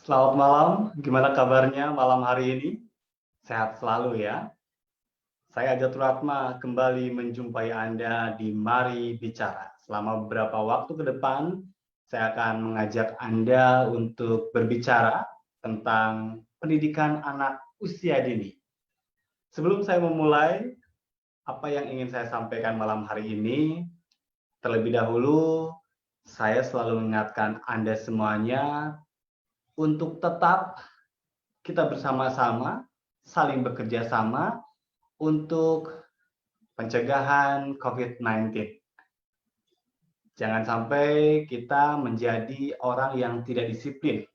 Selamat malam, gimana kabarnya malam hari ini? Sehat selalu ya. Saya Ajat Ratma kembali menjumpai Anda di Mari Bicara. Selama beberapa waktu ke depan, saya akan mengajak Anda untuk berbicara tentang pendidikan anak usia dini. Sebelum saya memulai, apa yang ingin saya sampaikan malam hari ini, terlebih dahulu, saya selalu mengingatkan Anda semuanya untuk tetap kita bersama-sama saling bekerja sama untuk pencegahan COVID-19. Jangan sampai kita menjadi orang yang tidak disiplin.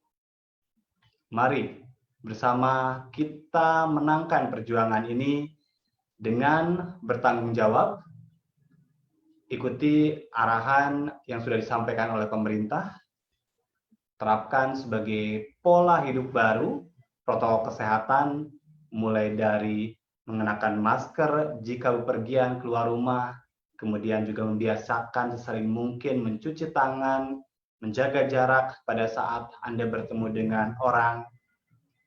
Mari bersama kita menangkan perjuangan ini dengan bertanggung jawab, ikuti arahan yang sudah disampaikan oleh pemerintah, terapkan sebagai pola hidup baru, protokol kesehatan, mulai dari mengenakan masker jika bepergian keluar rumah, kemudian juga membiasakan sesering mungkin mencuci tangan, menjaga jarak pada saat Anda bertemu dengan orang,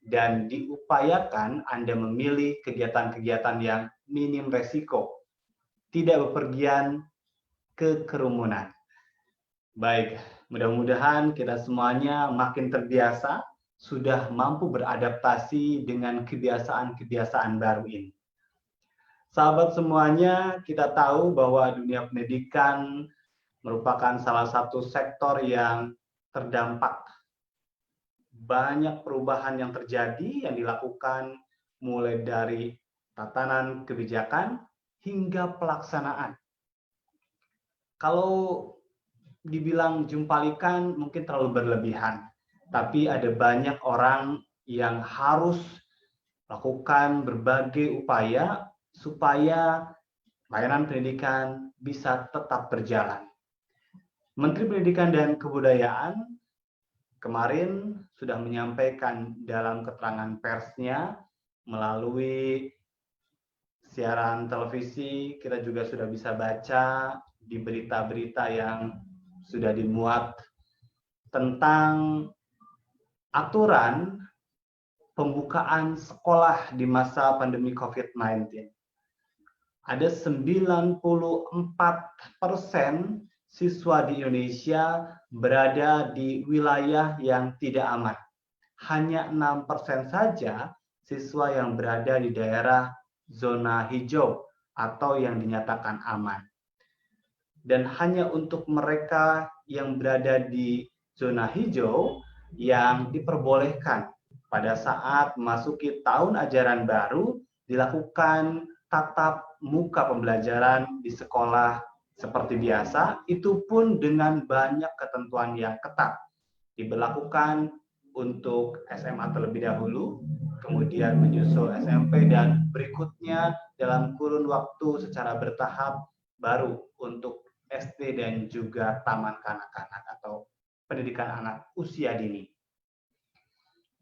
dan diupayakan Anda memilih kegiatan-kegiatan yang minim resiko, tidak bepergian ke kerumunan. Baik, mudah-mudahan kita semuanya makin terbiasa, sudah mampu beradaptasi dengan kebiasaan-kebiasaan baru ini. Sahabat semuanya, kita tahu bahwa dunia pendidikan merupakan salah satu sektor yang terdampak. Banyak perubahan yang terjadi, yang dilakukan mulai dari tatanan kebijakan hingga pelaksanaan. Kalau dibilang jumpalikan mungkin terlalu berlebihan, tapi ada banyak orang yang harus lakukan berbagai upaya supaya layanan pendidikan bisa tetap berjalan. Menteri Pendidikan dan Kebudayaan kemarin sudah menyampaikan dalam keterangan persnya melalui siaran televisi, kita juga sudah bisa baca di berita-berita yang sudah dimuat tentang aturan pembukaan sekolah di masa pandemi COVID-19. Ada 94% siswa di Indonesia berada di wilayah yang tidak aman. Hanya 6% saja siswa yang berada di daerah zona hijau atau yang dinyatakan aman. Dan hanya untuk mereka yang berada di zona hijau yang diperbolehkan pada saat memasuki tahun ajaran baru dilakukan tatap muka pembelajaran di sekolah seperti biasa, itu pun dengan banyak ketentuan yang ketat. Diberlakukan untuk SMA terlebih dahulu, kemudian menyusul SMP, dan berikutnya dalam kurun waktu secara bertahap baru untuk SD dan juga taman kanak-kanak atau pendidikan anak usia dini.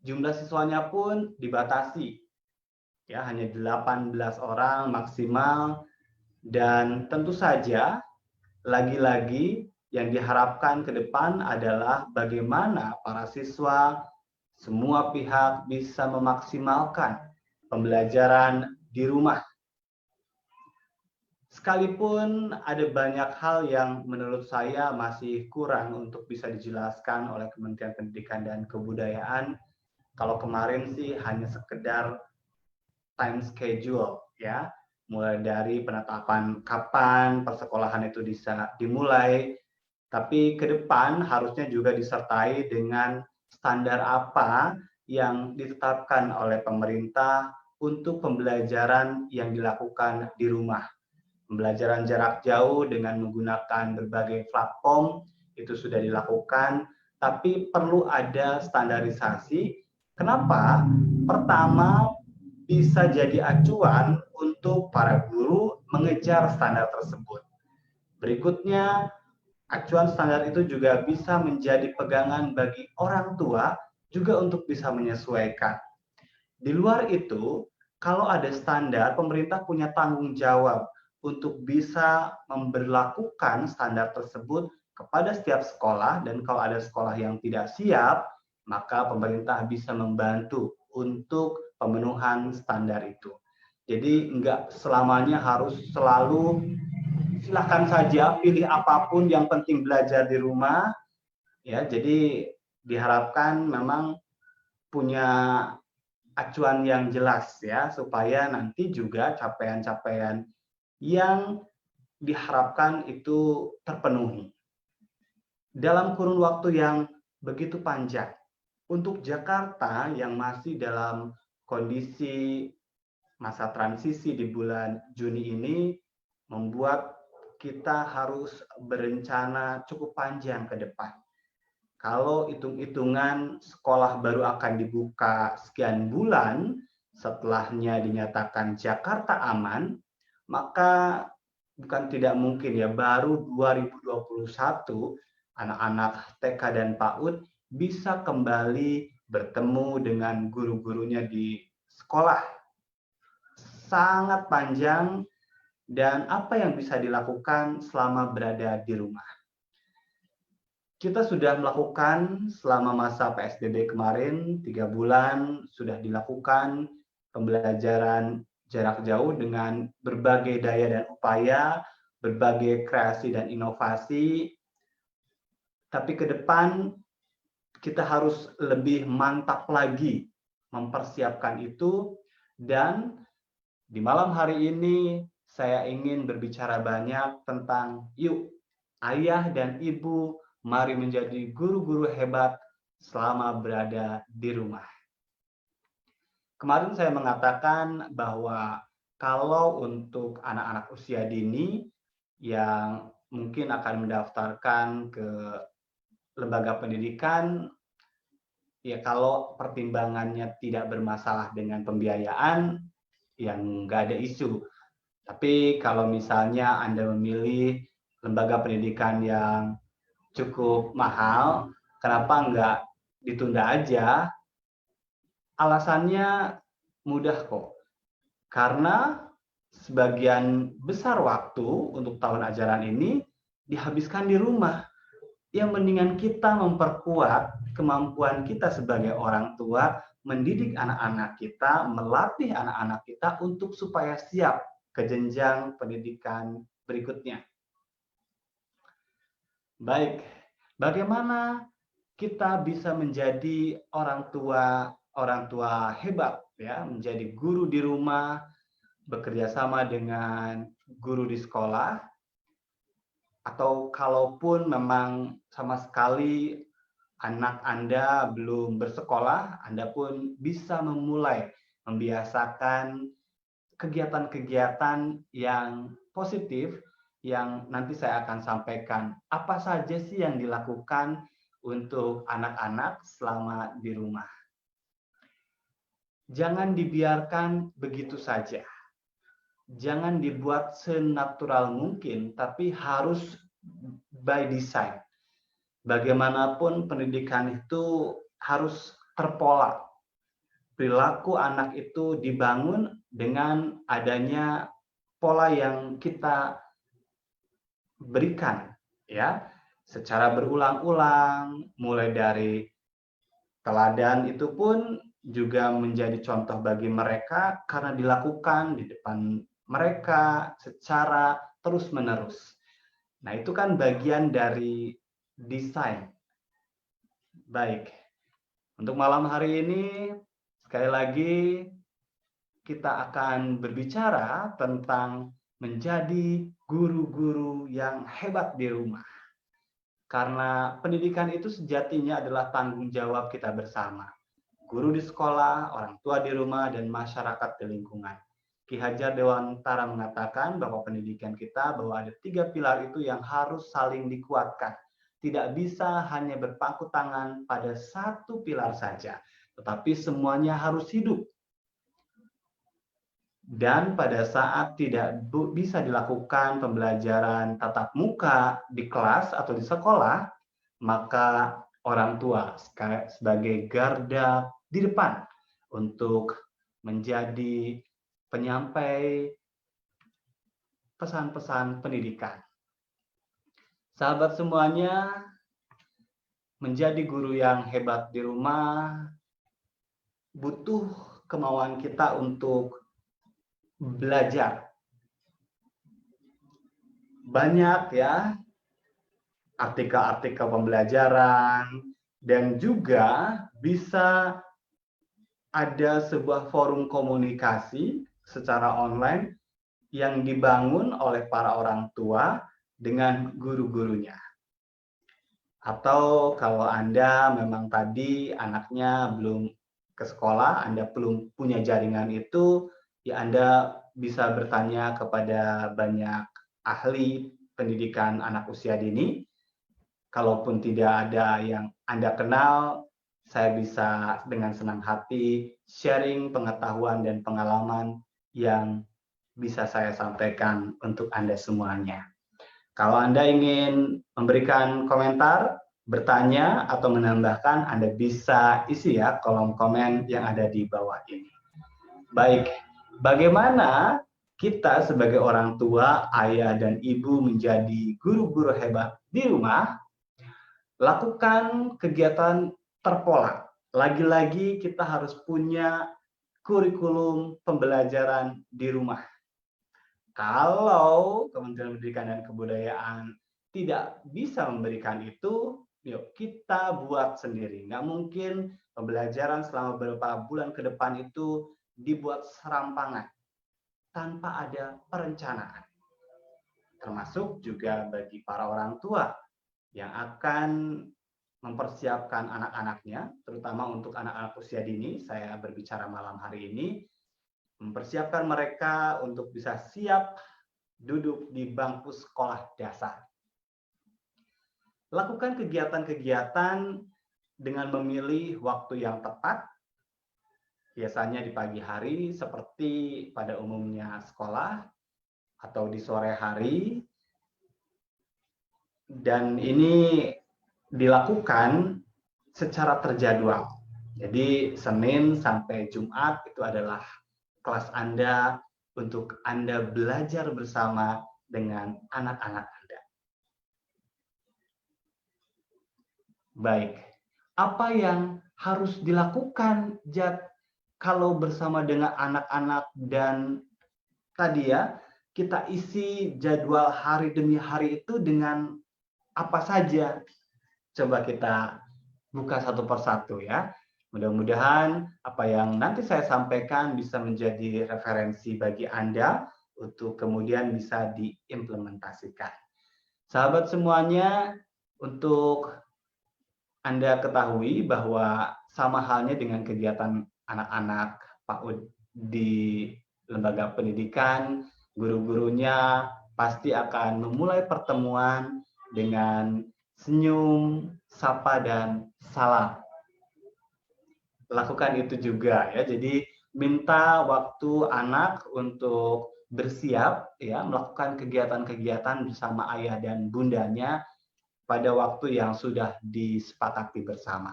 Jumlah siswanya pun dibatasi, ya hanya 18 orang maksimal, dan tentu saja lagi-lagi yang diharapkan ke depan adalah bagaimana para siswa, semua pihak bisa memaksimalkan pembelajaran di rumah. Sekalipun ada banyak hal yang menurut saya masih kurang untuk bisa dijelaskan oleh Kementerian Pendidikan dan Kebudayaan, kalau kemarin sih hanya sekedar time schedule, ya, mulai dari penetapan kapan persekolahan itu bisa dimulai, tapi ke depan harusnya juga disertai dengan standar apa yang ditetapkan oleh pemerintah untuk pembelajaran yang dilakukan di rumah. Pembelajaran jarak jauh dengan menggunakan berbagai platform itu sudah dilakukan, tapi perlu ada standarisasi. Kenapa? Pertama, bisa jadi acuan untuk para guru mengejar standar tersebut. Berikutnya, acuan standar itu juga bisa menjadi pegangan bagi orang tua juga untuk bisa menyesuaikan. Di luar itu, kalau ada standar, pemerintah punya tanggung jawab untuk bisa memberlakukan standar tersebut kepada setiap sekolah, dan kalau ada sekolah yang tidak siap, maka pemerintah bisa membantu untuk pemenuhan standar itu. Jadi enggak selamanya harus selalu silahkan saja pilih apapun, yang penting belajar di rumah. Ya, jadi diharapkan memang punya acuan yang jelas ya, supaya nanti juga capaian-capaian yang diharapkan itu terpenuhi dalam kurun waktu yang begitu panjang. Untuk Jakarta yang masih dalam kondisi masa transisi di bulan Juni ini, membuat kita harus berencana cukup panjang ke depan. Kalau hitung-hitungan sekolah baru akan dibuka sekian bulan setelahnya dinyatakan Jakarta aman, maka bukan tidak mungkin ya, baru 2021 anak-anak TK dan PAUD bisa kembali bertemu dengan guru-gurunya di sekolah. Sangat panjang, dan apa yang bisa dilakukan selama berada di rumah. Kita sudah melakukan selama masa PSBB kemarin, 3 bulan sudah dilakukan pembelajaran jarak jauh dengan berbagai daya dan upaya, berbagai kreasi dan inovasi. Tapi ke depan kita harus lebih mantap lagi mempersiapkan itu, dan di malam hari ini saya ingin berbicara banyak tentang yuk ayah dan ibu mari menjadi guru-guru hebat selama berada di rumah. Kemarin saya mengatakan bahwa kalau untuk anak-anak usia dini yang mungkin akan mendaftarkan ke lembaga pendidikan, ya kalau pertimbangannya tidak bermasalah dengan pembiayaan, yang nggak ada isu. Tapi kalau misalnya Anda memilih lembaga pendidikan yang cukup mahal, kenapa nggak ditunda aja? Alasannya mudah kok. Karena sebagian besar waktu untuk tahun ajaran ini dihabiskan di rumah. Yang mendingan kita memperkuat kemampuan kita sebagai orang tua, mendidik anak-anak kita, melatih anak-anak kita untuk supaya siap ke jenjang pendidikan berikutnya. Baik, bagaimana kita bisa menjadi orang tua hebat ya, menjadi guru di rumah, bekerja sama dengan guru di sekolah, atau kalaupun memang sama sekali anak Anda belum bersekolah, Anda pun bisa memulai membiasakan kegiatan-kegiatan yang positif yang nanti saya akan sampaikan. Apa saja sih yang dilakukan untuk anak-anak selama di rumah? Jangan dibiarkan begitu saja. Jangan dibuat senatural mungkin, tapi harus by design. Bagaimanapun pendidikan itu harus terpola. Perilaku anak itu dibangun dengan adanya pola yang kita berikan, ya, secara berulang-ulang, mulai dari teladan itu pun juga menjadi contoh bagi mereka karena dilakukan di depan mereka secara terus-menerus. Nah, itu kan bagian dari desain. Baik, untuk malam hari ini, sekali lagi kita akan berbicara tentang menjadi guru-guru yang hebat di rumah. Karena pendidikan itu sejatinya adalah tanggung jawab kita bersama. Guru di sekolah, orang tua di rumah, dan masyarakat di lingkungan. Ki Hajar Dewantara mengatakan bahwa pendidikan kita, bahwa ada 3 pilar itu yang harus saling dikuatkan. Tidak bisa hanya berpangku tangan pada satu pilar saja, tetapi semuanya harus hidup. Dan pada saat tidak bisa dilakukan pembelajaran tatap muka di kelas atau di sekolah, maka orang tua sebagai garda di depan untuk menjadi penyampai pesan-pesan pendidikan. Sahabat semuanya, menjadi guru yang hebat di rumah butuh kemauan kita untuk belajar. Banyak ya artikel-artikel pembelajaran, dan juga bisa ada sebuah forum komunikasi secara online yang dibangun oleh para orang tua dengan guru-gurunya. Atau kalau Anda memang tadi anaknya belum ke sekolah, Anda belum punya jaringan itu, ya Anda bisa bertanya kepada banyak ahli pendidikan anak usia dini. Kalaupun tidak ada yang Anda kenal, saya bisa dengan senang hati sharing pengetahuan dan pengalaman yang bisa saya sampaikan untuk Anda semuanya. Kalau Anda ingin memberikan komentar, bertanya, atau menambahkan, Anda bisa isi ya kolom komen yang ada di bawah ini. Baik, bagaimana kita sebagai orang tua, ayah, dan ibu menjadi guru-guru hebat di rumah? Lakukan kegiatan terpola. Lagi-lagi kita harus punya kurikulum pembelajaran di rumah. Kalau Kementerian Pendidikan dan Kebudayaan tidak bisa memberikan itu, yuk kita buat sendiri. Nggak mungkin pembelajaran selama beberapa bulan ke depan itu dibuat serampangan tanpa ada perencanaan. Termasuk juga bagi para orang tua yang akan mempersiapkan anak-anaknya, terutama untuk anak-anak usia dini, saya berbicara malam hari ini, mempersiapkan mereka untuk bisa siap duduk di bangku sekolah dasar. Lakukan kegiatan-kegiatan dengan memilih waktu yang tepat, biasanya di pagi hari seperti pada umumnya sekolah, atau di sore hari, dan ini dilakukan secara terjadwal. Jadi Senin sampai Jumat itu adalah kelas Anda untuk Anda belajar bersama dengan anak-anak Anda. Baik, apa yang harus dilakukan kalau bersama dengan anak-anak dan tadi ya, kita isi jadwal hari demi hari itu dengan apa saja? Coba kita buka satu persatu ya. Mudah-mudahan apa yang nanti saya sampaikan bisa menjadi referensi bagi Anda untuk kemudian bisa diimplementasikan. Sahabat semuanya, untuk Anda ketahui bahwa sama halnya dengan kegiatan anak-anak PAUD di lembaga pendidikan, guru-gurunya pasti akan memulai pertemuan dengan senyum, sapa, dan salam. Lakukan itu juga ya. Jadi minta waktu anak untuk bersiap ya, melakukan kegiatan-kegiatan bersama ayah dan bundanya pada waktu yang sudah disepakati bersama.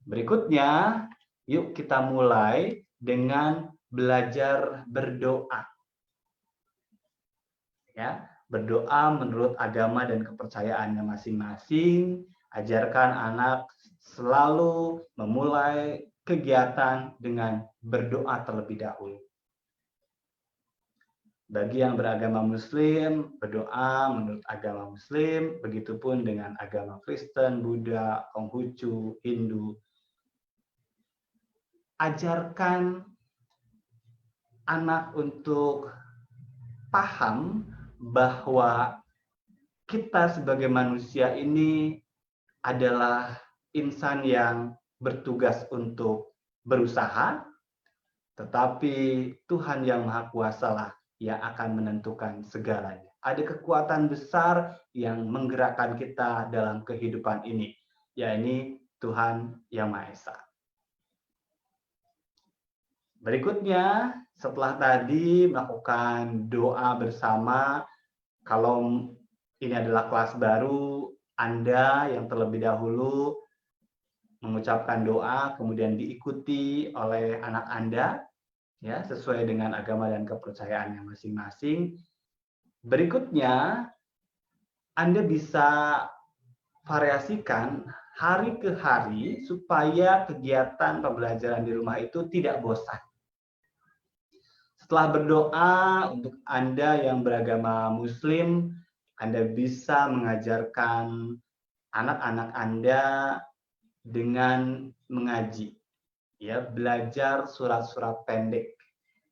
Berikutnya, yuk kita mulai dengan belajar berdoa. Ya, berdoa menurut agama dan kepercayaannya masing-masing. Ajarkan anak selalu memulai kegiatan dengan berdoa terlebih dahulu. Bagi yang beragama Muslim, berdoa menurut agama Muslim, begitupun dengan agama Kristen, Buddha, Konghucu, Hindu. Ajarkan anak untuk paham bahwa kita sebagai manusia ini adalah insan yang bertugas untuk berusaha, tetapi Tuhan yang Maha Kuasa lah yang akan menentukan segalanya. Ada kekuatan besar yang menggerakkan kita dalam kehidupan ini, yaitu Tuhan Yang Maha Esa. Berikutnya, setelah tadi melakukan doa bersama, kalau ini adalah kelas baru, Anda yang terlebih dahulu mengucapkan doa, kemudian diikuti oleh anak Anda, ya sesuai dengan agama dan kepercayaannya masing-masing. Berikutnya, Anda bisa variasikan hari ke hari supaya kegiatan pembelajaran di rumah itu tidak bosan. Setelah berdoa untuk Anda yang beragama Muslim, Anda bisa mengajarkan anak-anak Anda dengan mengaji, ya, belajar surat-surat pendek.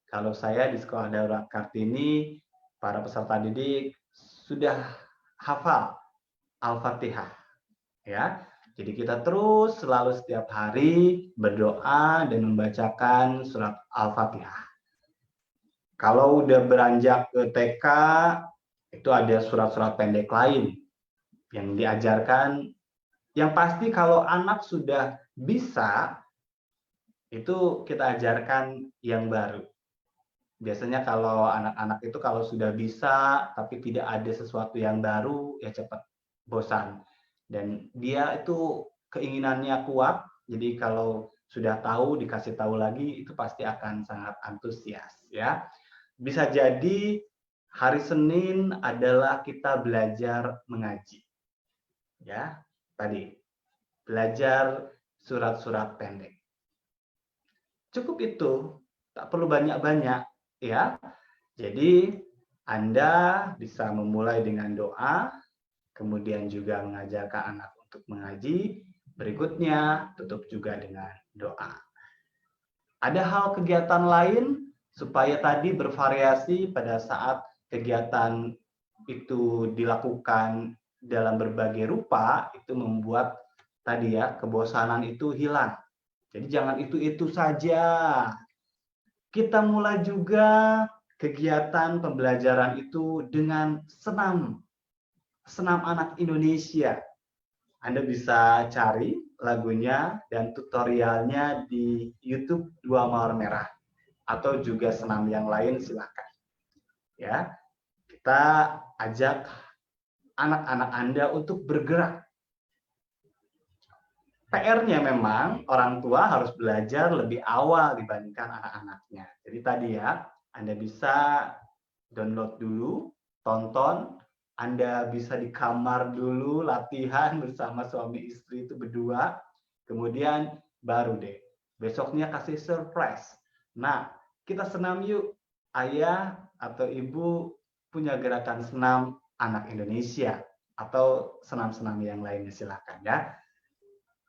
Kalau saya di Sekolah Darurat Kartini, para peserta didik sudah hafal Al-Fatihah, ya. Jadi kita terus selalu setiap hari berdoa dan membacakan surat Al-Fatihah. Kalau udah beranjak ke TK, itu ada surat-surat pendek lain yang diajarkan. Yang pasti kalau anak sudah bisa, itu kita ajarkan yang baru. Biasanya kalau anak-anak itu kalau sudah bisa, tapi tidak ada sesuatu yang baru, ya cepat bosan. Dan dia itu keinginannya kuat, jadi kalau sudah tahu, dikasih tahu lagi, itu pasti akan sangat antusias, ya. Bisa jadi hari Senin adalah kita belajar mengaji. Ya, tadi belajar surat-surat pendek. Cukup itu, tak perlu banyak-banyak, ya. Jadi Anda bisa memulai dengan doa, kemudian juga mengajarkan anak untuk mengaji, berikutnya tutup juga dengan doa. Ada hal kegiatan lain supaya tadi bervariasi pada saat kegiatan itu dilakukan dalam berbagai rupa, itu membuat tadi ya kebosanan itu hilang. Jadi jangan itu-itu saja. Kita mulai juga kegiatan pembelajaran itu dengan senam anak Indonesia. Anda bisa cari lagunya dan tutorialnya di YouTube Dua Mawar Merah atau juga senam yang lain silakan. Ya, kita ajak anak-anak Anda untuk bergerak. PR-nya memang orang tua harus belajar lebih awal dibandingkan anak-anaknya. Jadi tadi ya, Anda bisa download dulu, tonton, Anda bisa di kamar dulu latihan bersama suami istri itu berdua, kemudian baru deh besoknya kasih surprise. Nah, kita senam yuk. Ayah atau ibu punya gerakan senam anak Indonesia atau senam-senam yang lainnya silakan ya.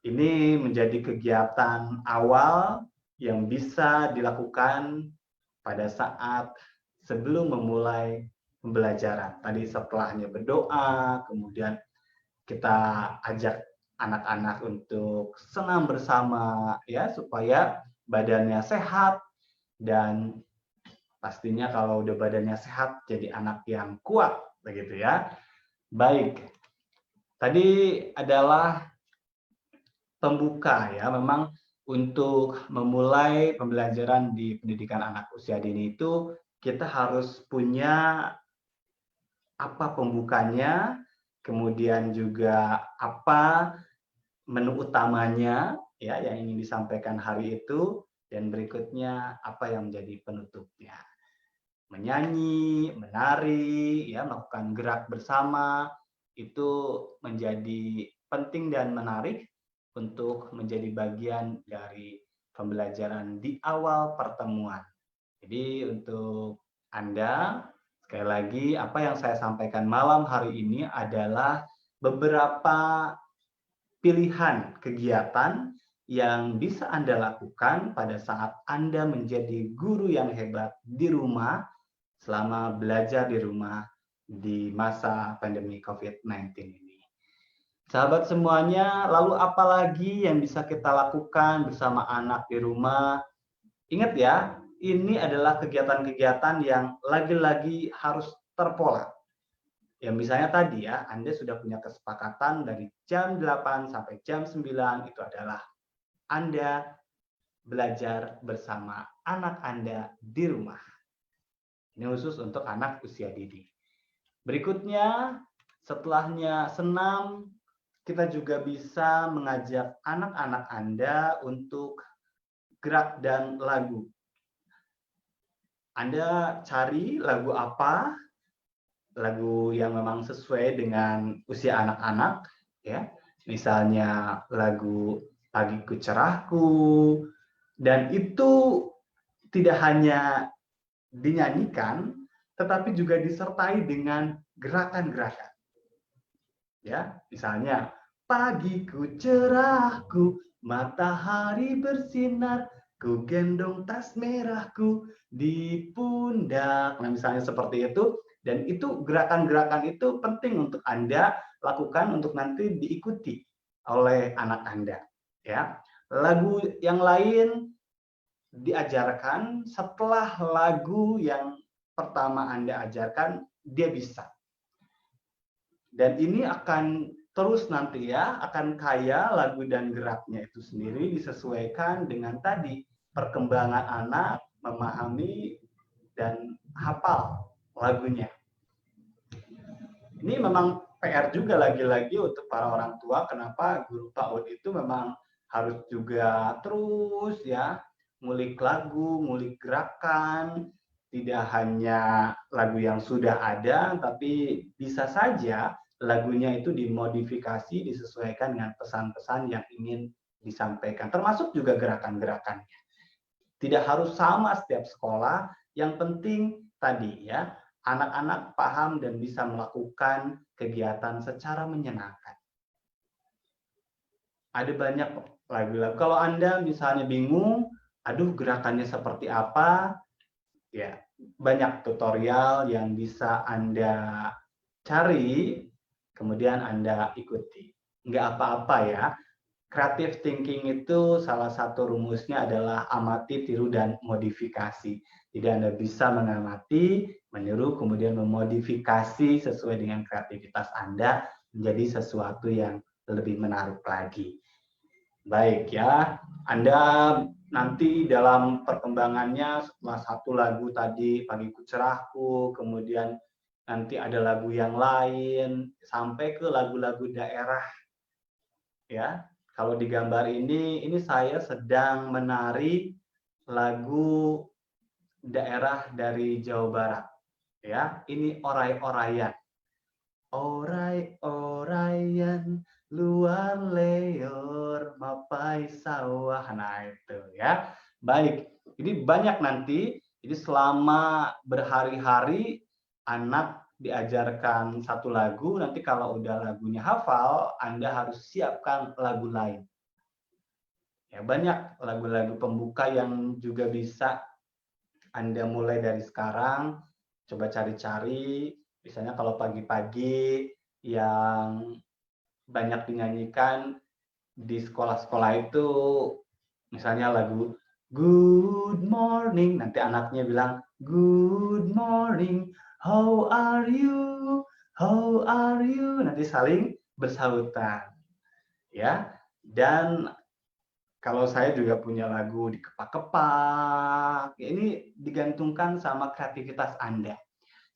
Ini menjadi kegiatan awal yang bisa dilakukan pada saat sebelum memulai pembelajaran. Tadi setelahnya berdoa, kemudian kita ajak anak-anak untuk senam bersama ya supaya badannya sehat dan pastinya kalau udah badannya sehat jadi anak yang kuat begitu ya. Baik. Tadi adalah pembuka ya, memang untuk memulai pembelajaran di pendidikan anak usia dini itu kita harus punya apa pembukanya, kemudian juga apa menu utamanya ya yang ingin disampaikan hari itu, dan berikutnya apa yang menjadi penutupnya. Menyanyi, menari, ya melakukan gerak bersama itu menjadi penting dan menarik untuk menjadi bagian dari pembelajaran di awal pertemuan. Jadi untuk Anda, sekali lagi apa yang saya sampaikan malam hari ini adalah beberapa pilihan kegiatan yang bisa Anda lakukan pada saat Anda menjadi guru yang hebat di rumah selama belajar di rumah di masa pandemi COVID-19 ini. Sahabat semuanya, lalu apa lagi yang bisa kita lakukan bersama anak di rumah? Ingat ya, ini adalah kegiatan-kegiatan yang lagi-lagi harus terpola. Yang misalnya tadi ya, Anda sudah punya kesepakatan dari jam 8 sampai jam 9 itu adalah Anda belajar bersama anak Anda di rumah. Ini khusus untuk anak usia dini. Berikutnya, setelahnya senam, kita juga bisa mengajak anak-anak Anda untuk gerak dan lagu. Anda cari lagu apa, lagu yang memang sesuai dengan usia anak-anak, ya. misalnya lagu Pagiku Cerahku, dan itu tidak hanya dinyanyikan, tetapi juga disertai dengan gerakan-gerakan. Ya, misalnya pagiku cerahku, matahari bersinar, ku gendong tas merahku di pundak. Nah, misalnya seperti itu, dan itu gerakan-gerakan itu penting untuk Anda lakukan untuk nanti diikuti oleh anak Anda. Ya, lagu yang lain diajarkan setelah lagu yang pertama Anda ajarkan, dia bisa. Dan ini akan terus nanti ya, akan kaya lagu dan geraknya itu sendiri disesuaikan dengan tadi perkembangan anak, memahami dan hafal lagunya. Ini memang PR juga lagi-lagi untuk para orang tua, kenapa guru PAUD itu memang harus juga terus ya ngulik lagu, ngulik gerakan, tidak hanya lagu yang sudah ada, tapi bisa saja lagunya itu dimodifikasi, disesuaikan dengan pesan-pesan yang ingin disampaikan, termasuk juga gerakan-gerakannya. Tidak harus sama setiap sekolah, yang penting tadi ya, anak-anak paham dan bisa melakukan kegiatan secara menyenangkan. Ada banyak lagu-lagu. Kalau Anda misalnya bingung, aduh gerakannya seperti apa, ya banyak tutorial yang bisa Anda cari, kemudian Anda ikuti. Nggak apa-apa ya. Creative thinking itu salah satu rumusnya adalah amati, tiru, dan modifikasi. Jadi Anda bisa mengamati, meniru, kemudian memodifikasi sesuai dengan kreativitas Anda menjadi sesuatu yang lebih menarik lagi. Baik ya, Anda nanti dalam perkembangannya setelah satu lagu tadi, Pagiku Cerahku, kemudian nanti ada lagu yang lain, sampai ke lagu-lagu daerah. Ya, kalau di gambar ini saya sedang menari lagu daerah dari Jawa Barat. Ya, ini orai-oraian. Orai-oraian luar leor mapai sawah. Nah, itu ya. Baik, ini banyak nanti. Jadi selama berhari-hari anak diajarkan satu lagu, nanti kalau udah lagunya hafal, Anda harus siapkan lagu lain. Ya, banyak lagu-lagu pembuka yang juga bisa Anda mulai dari sekarang. Coba cari-cari, misalnya kalau pagi-pagi yang banyak dinyanyikan di sekolah-sekolah itu, misalnya lagu Good Morning, nanti anaknya bilang Good Morning, how are you, how are you, nanti saling bersahutan, ya. Dan kalau saya juga punya lagu di kepak-kepak, ini digantungkan sama kreativitas Anda.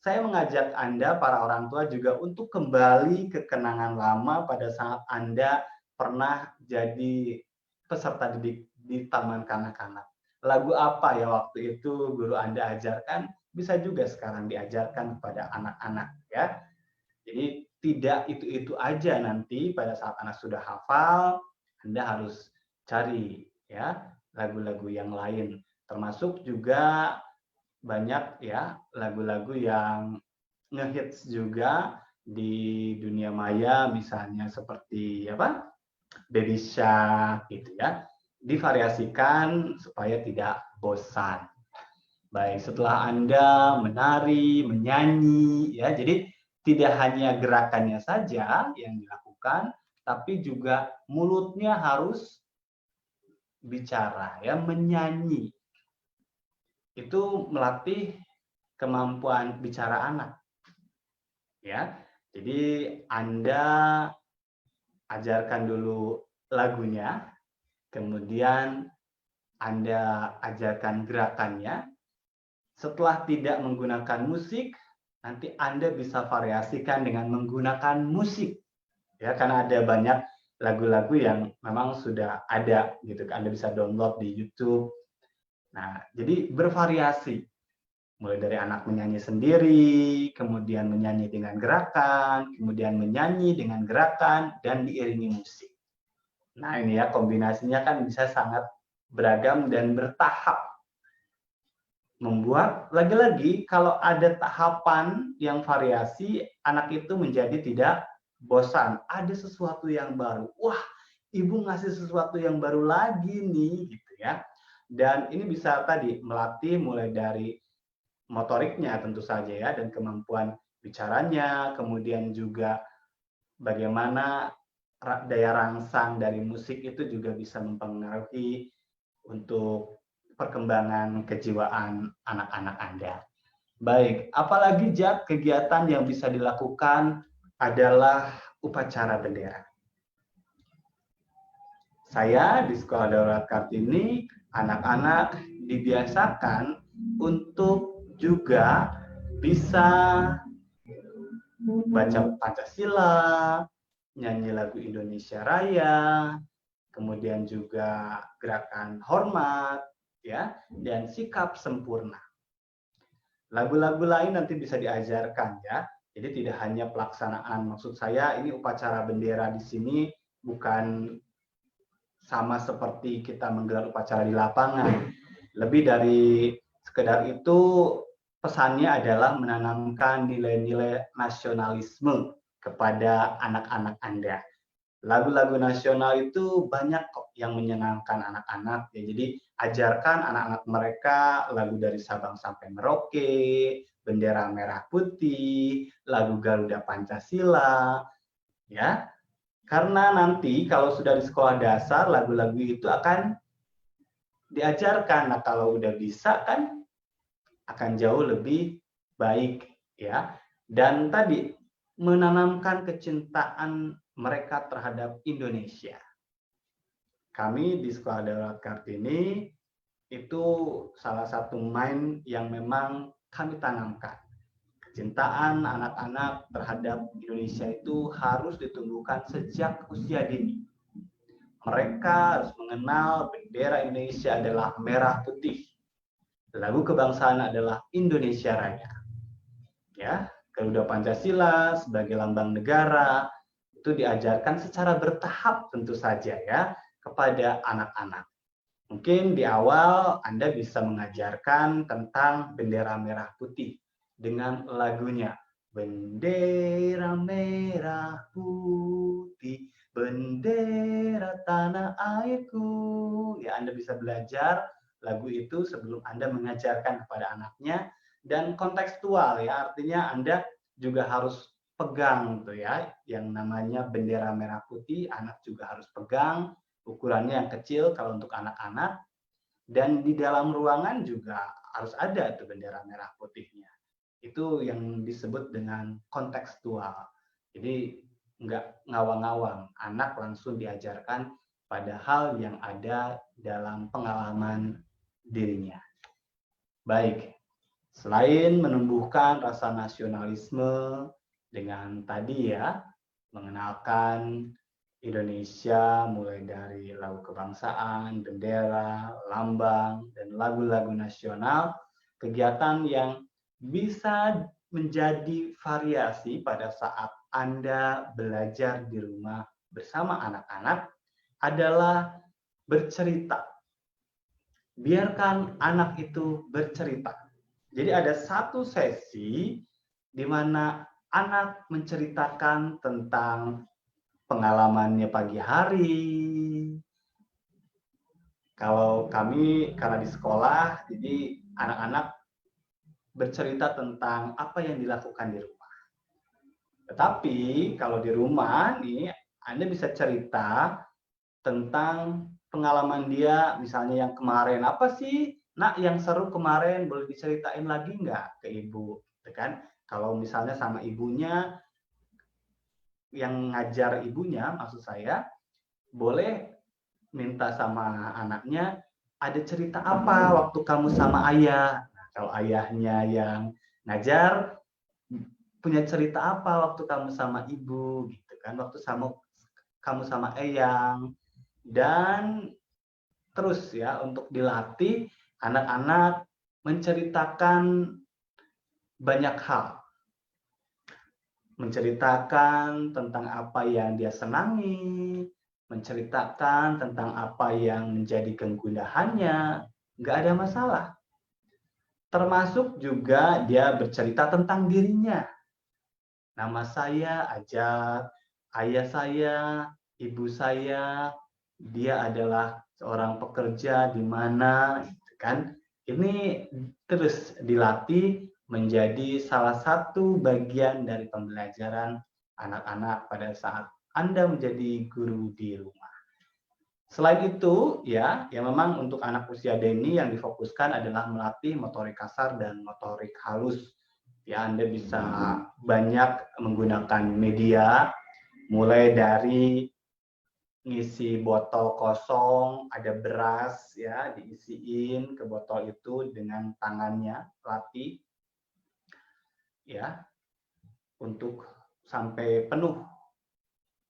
Saya mengajak Anda, para orang tua juga untuk kembali ke kenangan lama pada saat Anda pernah jadi peserta didik di taman kanak-kanak. Lagu apa ya waktu itu guru Anda ajarkan, bisa juga sekarang diajarkan kepada anak-anak ya. Jadi tidak itu-itu aja nanti pada saat anak sudah hafal, Anda harus cari ya lagu-lagu yang lain. Termasuk juga banyak ya lagu-lagu yang ngehits juga di dunia maya, misalnya seperti apa Baby Shark gitu ya, divariasikan supaya tidak bosan. Baik, setelah Anda menari, menyanyi ya, jadi tidak hanya gerakannya saja yang dilakukan, tapi juga mulutnya harus bicara ya, menyanyi. Itu melatih kemampuan bicara anak. Ya. Jadi Anda ajarkan dulu lagunya, kemudian Anda ajarkan gerakannya. Setelah tidak menggunakan musik, nanti Anda bisa variasikan dengan menggunakan musik. Ya, karena ada banyak lagu-lagu yang memang sudah ada gitu. Anda bisa download di YouTube. Nah, jadi bervariasi. Mulai dari anak menyanyi sendiri, kemudian menyanyi dengan gerakan, kemudian menyanyi dengan gerakan, dan diiringi musik. Nah ini ya, kombinasinya kan bisa sangat beragam dan bertahap. Membuat, lagi-lagi kalau ada tahapan yang variasi, anak itu menjadi tidak bosan. Ada sesuatu yang baru. Wah, ibu ngasih sesuatu yang baru lagi nih, gitu ya. Dan ini bisa tadi melatih mulai dari motoriknya tentu saja ya, dan kemampuan bicaranya, kemudian juga bagaimana daya rangsang dari musik itu juga bisa mempengaruhi untuk perkembangan kejiwaan anak-anak Anda. Baik, apalagi Jak kegiatan yang bisa dilakukan adalah upacara bendera. Saya di Sekolah Darurat Kartini, anak-anak dibiasakan untuk juga bisa baca Pancasila, nyanyi lagu Indonesia Raya, kemudian juga gerakan hormat, ya, dan sikap sempurna. Lagu-lagu lain nanti bisa diajarkan ya. Jadi tidak hanya pelaksanaan, maksud saya ini upacara bendera di sini bukan sama seperti kita menggelar upacara di lapangan. Lebih dari sekedar itu, pesannya adalah menanamkan nilai-nilai nasionalisme kepada anak-anak Anda. Lagu-lagu nasional itu banyak kok yang menyenangkan anak-anak ya. Jadi ajarkan anak-anak mereka lagu dari Sabang sampai Merauke, bendera merah putih, lagu Garuda Pancasila, ya. Karena nanti kalau sudah di sekolah dasar lagu-lagu itu akan diajarkan. Nah, kalau udah bisa kan akan jauh lebih baik ya. Dan tadi menanamkan kecintaan mereka terhadap Indonesia. Kami di Sekolah Darurat Kartini itu salah satu main yang memang kami tanamkan. Kecintaan anak-anak terhadap Indonesia itu harus ditumbuhkan sejak usia dini. Mereka harus mengenal bendera Indonesia adalah merah putih. Lagu kebangsaan adalah Indonesia Raya. Ya, Garuda Pancasila sebagai lambang negara itu diajarkan secara bertahap tentu saja ya kepada anak-anak. Mungkin di awal Anda bisa mengajarkan tentang bendera merah putih dengan lagunya. Bendera merah putih, bendera tanah airku. Ya, Anda bisa belajar lagu itu sebelum Anda mengajarkan kepada anaknya, dan kontekstual ya, artinya Anda juga harus pegang tuh ya, yang namanya bendera merah putih, anak juga harus pegang, ukurannya yang kecil kalau untuk anak-anak, dan di dalam ruangan juga harus ada tuh bendera merah putihnya. Itu yang disebut dengan kontekstual. Jadi nggak ngawang-ngawang, anak langsung diajarkan pada hal yang ada dalam pengalaman dirinya. Baik, selain menumbuhkan rasa nasionalisme dengan tadi ya, mengenalkan Indonesia mulai dari lagu kebangsaan, bendera, lambang, dan lagu-lagu nasional, kegiatan yang bisa menjadi variasi pada saat Anda belajar di rumah bersama anak-anak adalah bercerita. Biarkan anak itu bercerita. Jadi ada satu sesi di mana anak menceritakan tentang pengalamannya pagi hari. Kalau kami, karena di sekolah, jadi anak-anak bercerita tentang apa yang dilakukan di rumah. Tetapi kalau di rumah nih, Anda bisa cerita tentang pengalaman dia, misalnya yang kemarin, apa sih, Nak, yang seru kemarin, boleh diceritain lagi nggak ke ibu, gitu kan? Kalau misalnya sama ibunya, yang ngajar ibunya, maksud saya, boleh minta sama anaknya, ada cerita apa waktu kamu sama ayah? Nah, kalau ayahnya yang ngajar, punya cerita apa waktu kamu sama ibu, gitu kan? Waktu kamu sama eyang. Dan terus ya, untuk dilatih anak-anak menceritakan banyak hal. Menceritakan tentang apa yang dia senangi, menceritakan tentang apa yang menjadi kegundahannya, nggak ada masalah. Termasuk juga dia bercerita tentang dirinya. Nama saya Ajat, ayah saya, ibu saya, dia adalah seorang pekerja di mana, gitu kan. Ini terus dilatih menjadi salah satu bagian dari pembelajaran anak-anak pada saat Anda menjadi guru di rumah. Selain itu, ya memang untuk anak usia dini yang difokuskan adalah melatih motorik kasar dan motorik halus. Ya, Anda bisa banyak menggunakan media, mulai dari ngisi botol kosong, ada beras ya, diisiin ke botol itu dengan tangannya, latih ya, untuk sampai penuh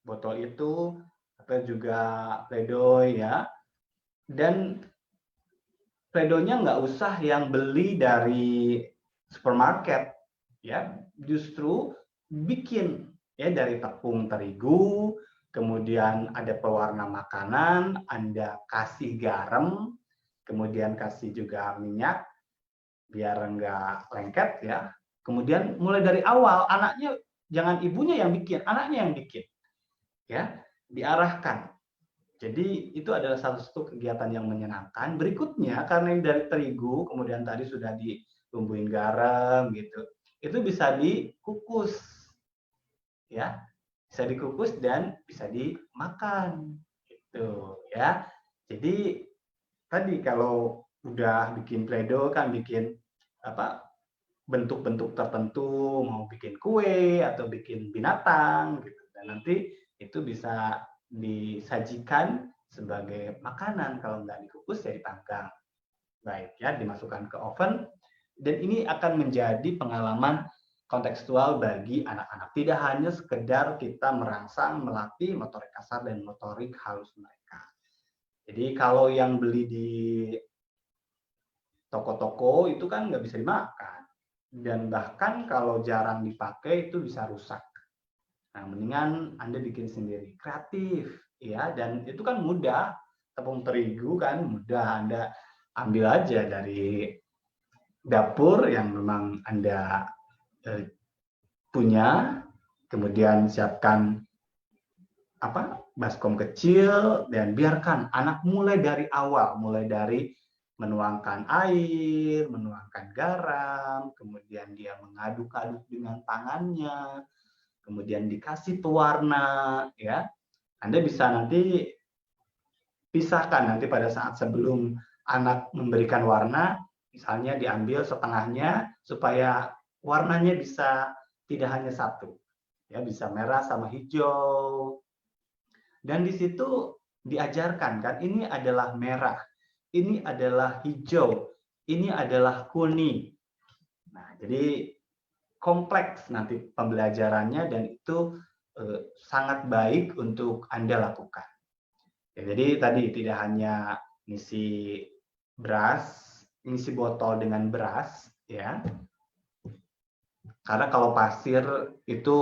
botol itu, atau juga pledoi ya. Dan pledoinya nggak usah yang beli dari supermarket ya, justru bikin ya dari tepung terigu, kemudian ada pewarna makanan, Anda kasih garam, kemudian kasih juga minyak biar enggak lengket ya. Kemudian mulai dari awal, anaknya jangan ibunya yang bikin, anaknya yang bikin ya, diarahkan. Jadi itu adalah salah satu kegiatan yang menyenangkan. Berikutnya, karena ini dari terigu, kemudian tadi sudah dibumbuin garam gitu, itu bisa dikukus ya, bisa dikukus dan bisa dimakan gitu ya. Jadi tadi kalau udah bikin pledo kan bikin apa, bentuk-bentuk tertentu, mau bikin kue atau bikin binatang gitu, dan nanti itu bisa disajikan sebagai makanan. Kalau nggak dikukus ya dipanggang baik ya, dimasukkan ke oven, dan ini akan menjadi pengalaman kontekstual bagi anak-anak. Tidak hanya sekedar kita merangsang, melatih motorik kasar dan motorik halus mereka. Jadi kalau yang beli di toko-toko itu kan nggak bisa dimakan, dan bahkan kalau jarang dipakai itu bisa rusak. Nah, mendingan Anda bikin sendiri, kreatif ya, dan itu kan mudah. Tepung terigu kan mudah, Anda ambil aja dari dapur yang memang Anda punya, kemudian siapkan baskom kecil, dan biarkan anak mulai dari awal, mulai dari menuangkan air, menuangkan garam, kemudian dia mengaduk-aduk dengan tangannya, kemudian dikasih pewarna ya. Anda bisa nanti pisahkan nanti pada saat sebelum anak memberikan warna, misalnya diambil setengahnya supaya warnanya bisa tidak hanya satu, ya bisa merah sama hijau. Dan di situ diajarkan kan, ini adalah merah, ini adalah hijau, ini adalah kuning. Nah, jadi kompleks nanti pembelajarannya, dan itu sangat baik untuk Anda lakukan. Ya, jadi tadi tidak hanya ngisi beras, ngisi botol dengan beras, ya. Karena kalau pasir itu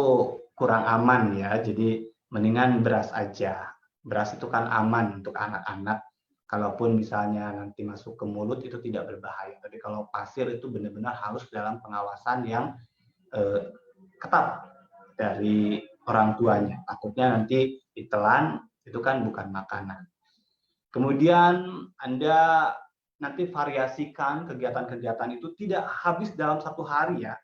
kurang aman ya, jadi mendingan beras aja. Beras itu kan aman untuk anak-anak. Kalaupun misalnya nanti masuk ke mulut itu tidak berbahaya. Tapi kalau pasir itu benar-benar harus dalam pengawasan yang ketat dari orang tuanya. Takutnya nanti ditelan, itu kan bukan makanan. Kemudian Anda nanti variasikan kegiatan-kegiatan itu tidak habis dalam satu hari ya.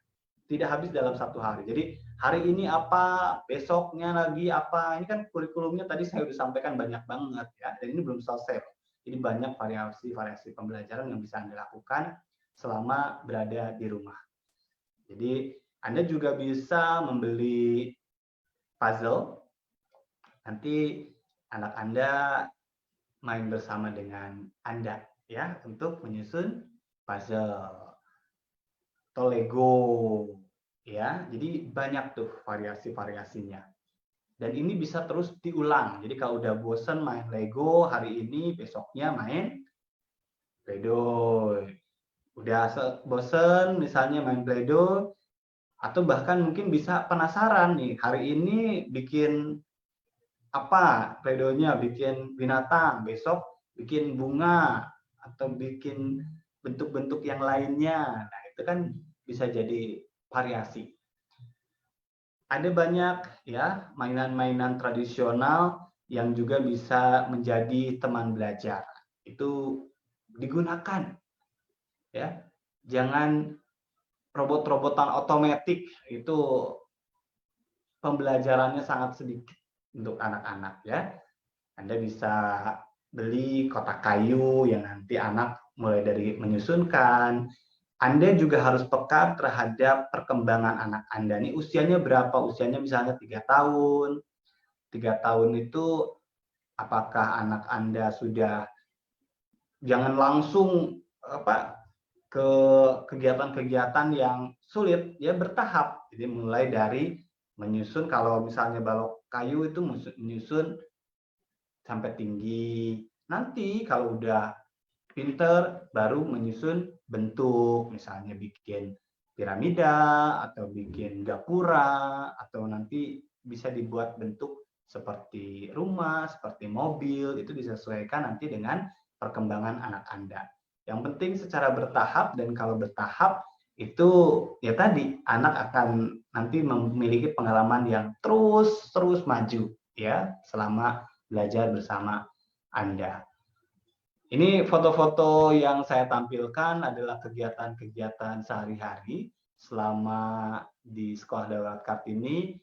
Tidak habis dalam satu hari. Jadi hari ini apa, besoknya lagi apa. Ini kan kurikulumnya tadi saya sudah sampaikan banyak banget ya. Dan ini belum selesai. Jadi banyak variasi-variasi pembelajaran yang bisa Anda lakukan selama berada di rumah. Jadi Anda juga bisa membeli puzzle. Nanti anak Anda main bersama dengan Anda ya untuk menyusun puzzle atau Lego ya. Jadi banyak tuh variasi-variasinya. Dan ini bisa terus diulang. Jadi kalau udah bosen main Lego hari ini, besoknya main Pledoi. Udah bosen misalnya main Play-Doh, atau bahkan mungkin bisa penasaran nih, hari ini bikin apa Play-Doh-nya, bikin binatang, besok bikin bunga, atau bikin bentuk-bentuk yang lainnya. Nah, itu kan bisa jadi variasi. Ada banyak ya mainan-mainan tradisional yang juga bisa menjadi teman belajar. Itu digunakan ya. Jangan robot-robotan otomatik, itu pembelajarannya sangat sedikit untuk anak-anak ya. Anda bisa beli kotak kayu yang nanti anak mulai dari menyusunkan. Anda juga harus peka terhadap perkembangan anak Anda. Ini usianya berapa? Usianya misalnya 3 tahun. 3 tahun itu apakah anak Anda sudah, jangan langsung ke kegiatan-kegiatan yang sulit, ya bertahap. Jadi mulai dari menyusun, kalau misalnya balok kayu itu menyusun sampai tinggi. Nanti kalau udah pinter baru menyusun bentuk, misalnya bikin piramida atau bikin gapura, atau nanti bisa dibuat bentuk seperti rumah, seperti mobil. Itu disesuaikan nanti dengan perkembangan anak Anda. Yang penting secara bertahap, dan kalau bertahap itu ya tadi anak akan nanti memiliki pengalaman yang terus maju ya selama belajar bersama Anda. Ini foto-foto yang saya tampilkan adalah kegiatan-kegiatan sehari-hari selama di Sekolah Darurat Kartini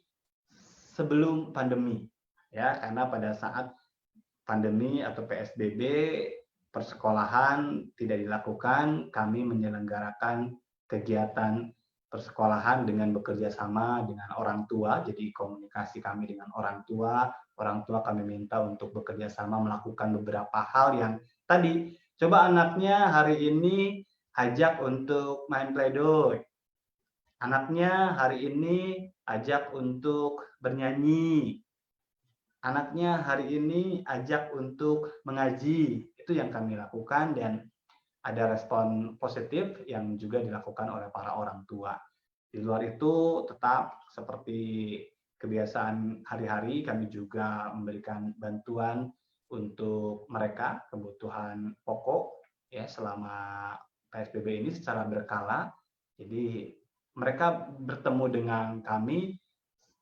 sebelum pandemi. Ya, karena pada saat pandemi atau PSBB persekolahan tidak dilakukan, kami menyelenggarakan kegiatan persekolahan dengan bekerja sama dengan orang tua. Jadi komunikasi kami dengan orang tua kami minta untuk bekerja sama melakukan beberapa hal yang tadi. Coba anaknya hari ini ajak untuk main Play-Doh. Anaknya hari ini ajak untuk bernyanyi. Anaknya hari ini ajak untuk mengaji. Itu yang kami lakukan, dan ada respon positif yang juga dilakukan oleh para orang tua. Di luar itu tetap seperti kebiasaan hari-hari, kami juga memberikan bantuan untuk mereka kebutuhan pokok ya selama PSBB ini secara berkala. Jadi mereka bertemu dengan kami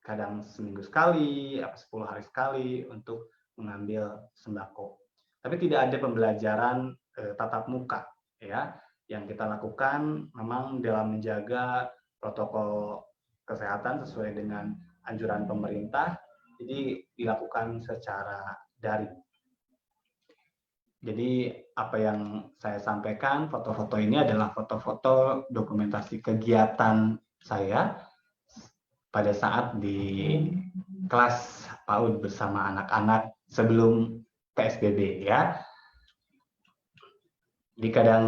kadang seminggu sekali, 10 hari sekali untuk mengambil sembako. Tapi tidak ada pembelajaran tatap muka ya. Yang kita lakukan memang dalam menjaga protokol kesehatan sesuai dengan anjuran pemerintah, jadi dilakukan secara daring. Jadi apa yang saya sampaikan, foto-foto ini adalah foto-foto dokumentasi kegiatan saya pada saat di kelas PAUD bersama anak-anak sebelum PSBB ya. Jadi kadang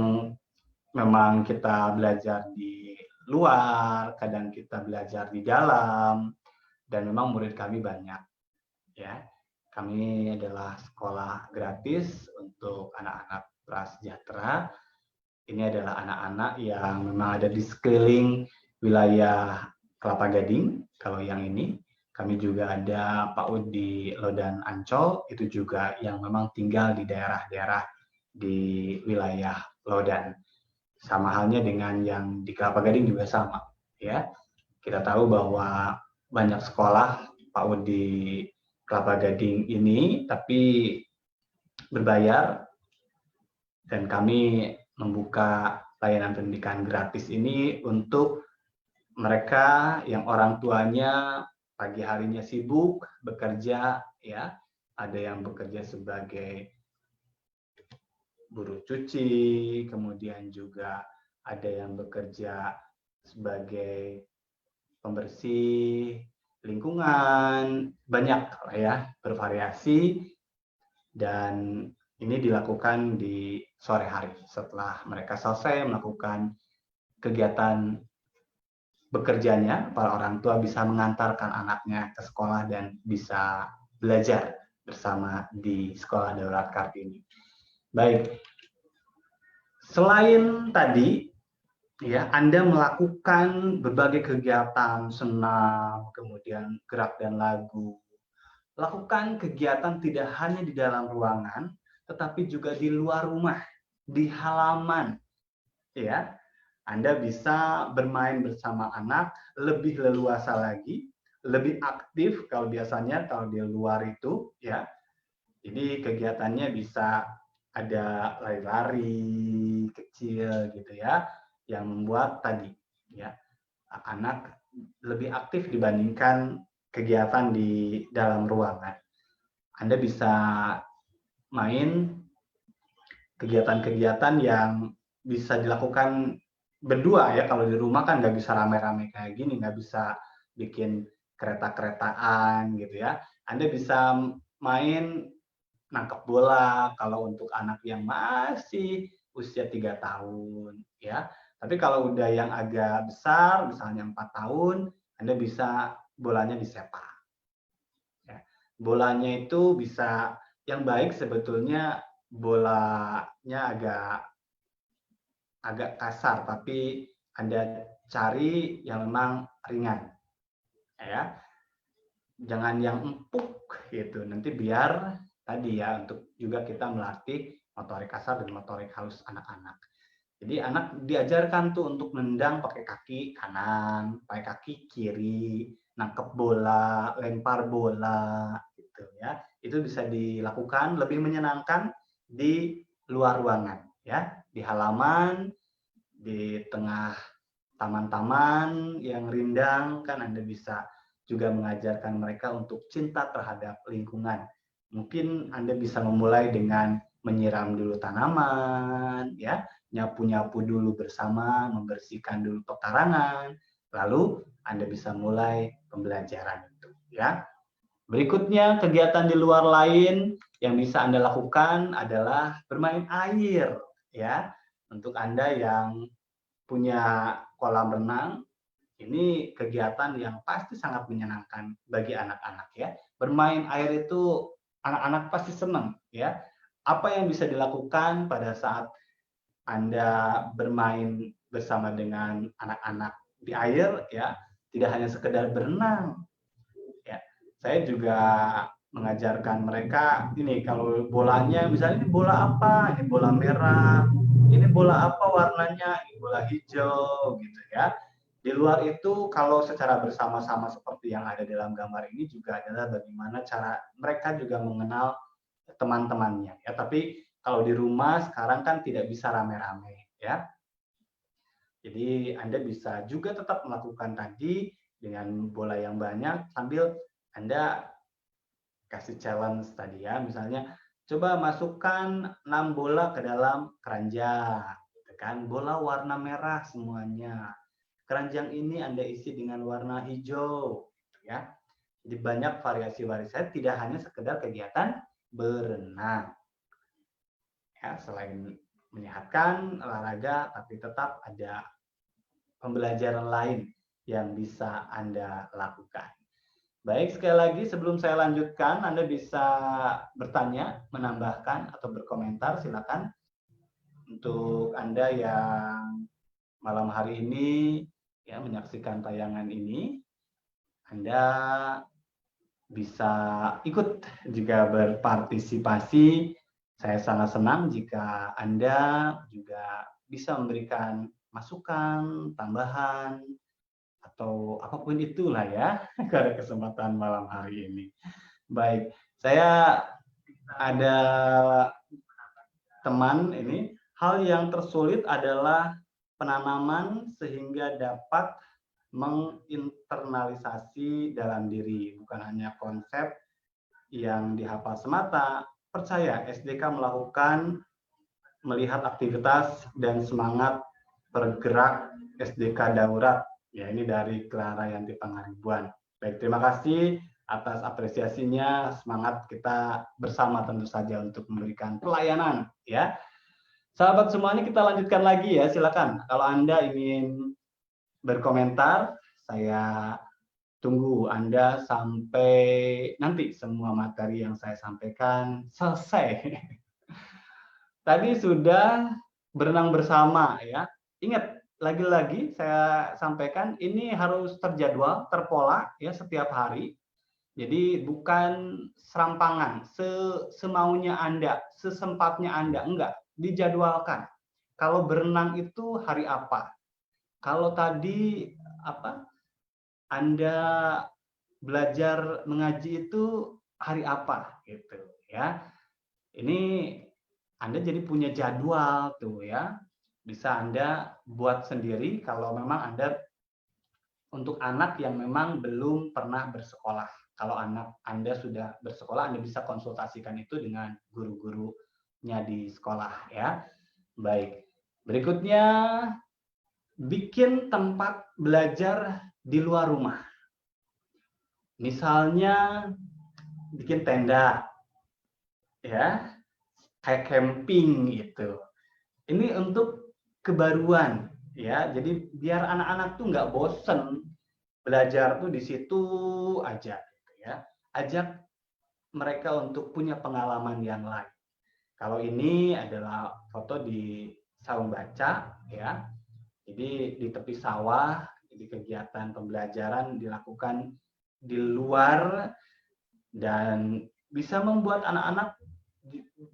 memang kita belajar di luar, kadang kita belajar di dalam, dan memang murid kami banyak ya. Kami adalah sekolah gratis untuk anak-anak prasejahtera. Ini adalah anak-anak yang memang ada di sekeliling wilayah Kelapa Gading. Kalau yang ini, kami juga ada PAUD di Lodan Ancol, itu juga yang memang tinggal di daerah-daerah di wilayah Lodan. Sama halnya dengan yang di Kelapa Gading juga sama, ya. Kita tahu bahwa banyak sekolah PAUD di Kelapa Gading ini, tapi berbayar, dan kami membuka layanan pendidikan gratis ini untuk mereka yang orang tuanya pagi harinya sibuk bekerja, ya, ada yang bekerja sebagai buruh cuci, kemudian juga ada yang bekerja sebagai pembersih lingkungan, banyak ya, bervariasi, dan ini dilakukan di sore hari setelah mereka selesai melakukan kegiatan bekerjanya. Para orang tua bisa mengantarkan anaknya ke sekolah dan bisa belajar bersama di Sekolah Darurat Kartini. Baik, selain tadi ya, Anda melakukan berbagai kegiatan senam, kemudian gerak dan lagu. Lakukan kegiatan tidak hanya di dalam ruangan, tetapi juga di luar rumah, di halaman, ya. Anda bisa bermain bersama anak lebih leluasa lagi, lebih aktif kalau biasanya kalau di luar itu, ya. Jadi kegiatannya bisa ada lari-lari kecil gitu ya, yang membuat tadi ya anak lebih aktif dibandingkan kegiatan di dalam ruangan. Anda bisa main kegiatan-kegiatan yang bisa dilakukan berdua ya. Kalau di rumah kan nggak bisa rame-rame kayak gini, nggak bisa bikin kereta-keretaan gitu ya. Anda bisa main nangkep bola kalau untuk anak yang masih usia 3 tahun ya. Tapi kalau udah yang agak besar, misalnya 4 tahun, Anda bisa bolanya disepak. Ya. Bolanya itu bisa yang baik sebetulnya bolanya agak kasar, tapi Anda cari yang memang ringan. Ya. Jangan yang empuk gitu. Nanti biar tadi ya untuk juga kita melatih motorik kasar dan motorik halus anak-anak. Jadi anak diajarkan tuh untuk nendang pakai kaki kanan, pakai kaki kiri, nangkep bola, lempar bola gitu ya. Itu bisa dilakukan lebih menyenangkan di luar ruangan ya, di halaman, di tengah taman-taman yang rindang kan Anda bisa juga mengajarkan mereka untuk cinta terhadap lingkungan. Mungkin Anda bisa memulai dengan menyiram dulu tanaman, ya, nyapu-nyapu dulu bersama, membersihkan dulu pekarangan, lalu Anda bisa mulai pembelajaran itu, ya. Berikutnya kegiatan di luar lain yang bisa Anda lakukan adalah bermain air, ya. Untuk Anda yang punya kolam renang, ini kegiatan yang pasti sangat menyenangkan bagi anak-anak ya. Bermain air itu anak-anak pasti senang ya. Apa yang bisa dilakukan pada saat Anda bermain bersama dengan anak-anak di air ya, tidak hanya sekedar berenang ya. Saya juga mengajarkan mereka ini kalau bolanya misalnya ini bola apa? Ini bola merah. Ini bola apa warnanya? Ini bola hijau gitu ya. Di luar itu kalau secara bersama-sama seperti yang ada dalam gambar ini juga adalah bagaimana cara mereka juga mengenal teman-temannya ya. Tapi kalau di rumah sekarang kan tidak bisa rame-rame ya. Jadi Anda bisa juga tetap melakukan tadi dengan bola yang banyak sambil Anda kasih challenge tadi ya. Misalnya coba masukkan 6 bola ke dalam keranjang, gitu kan. Bola warna merah semuanya. Keranjang ini Anda isi dengan warna hijau, gitu ya. Jadi banyak variasi-variasi, tidak hanya sekedar kegiatan berenang. Ya, selain menyehatkan olahraga, tapi tetap ada pembelajaran lain yang bisa Anda lakukan. Baik, sekali lagi sebelum saya lanjutkan, Anda bisa bertanya, menambahkan, atau berkomentar, silakan. Untuk Anda yang malam hari ini ya menyaksikan tayangan ini, Anda bisa ikut juga berpartisipasi. Saya sangat senang jika Anda juga bisa memberikan masukan, tambahan, atau apapun itulah ya pada kesempatan malam hari ini. Baik, saya ada teman ini, hal yang tersulit adalah penanaman sehingga dapat menginternalisasi dalam diri, bukan hanya konsep yang dihafal semata. Percaya SDK melakukan melihat aktivitas dan semangat bergerak SDK Daurat. Ya, ini dari Clara Yanti Pangaribuan. Baik, terima kasih atas apresiasinya. Semangat kita bersama tentu saja untuk memberikan pelayanan ya. Sahabat semuanya, kita lanjutkan lagi ya. Silakan kalau Anda ingin berkomentar, saya tunggu Anda sampai nanti semua materi yang saya sampaikan selesai. Tadi sudah berenang bersama ya. Ingat, lagi-lagi saya sampaikan ini harus terjadwal, terpola ya setiap hari. Jadi bukan serampangan, semaunya Anda, sesempatnya Anda, enggak, dijadwalkan. Kalau berenang itu hari apa? Kalau tadi apa? Anda belajar mengaji itu hari apa gitu ya. Ini Anda jadi punya jadwal tuh ya. Bisa Anda buat sendiri kalau memang Anda untuk anak yang memang belum pernah bersekolah. Kalau anak Anda sudah bersekolah, Anda bisa konsultasikan itu dengan guru-gurunya di sekolah ya. Baik. Berikutnya bikin tempat belajar di luar rumah. Misalnya bikin tenda ya, kayak camping gitu. Ini untuk kebaruan ya. Jadi biar anak-anak tuh nggak bosen belajar tuh di situ aja gitu ya. Ajak mereka untuk punya pengalaman yang lain. Kalau ini adalah foto di saung baca ya. Jadi di tepi sawah, jadi kegiatan pembelajaran dilakukan di luar dan bisa membuat anak-anak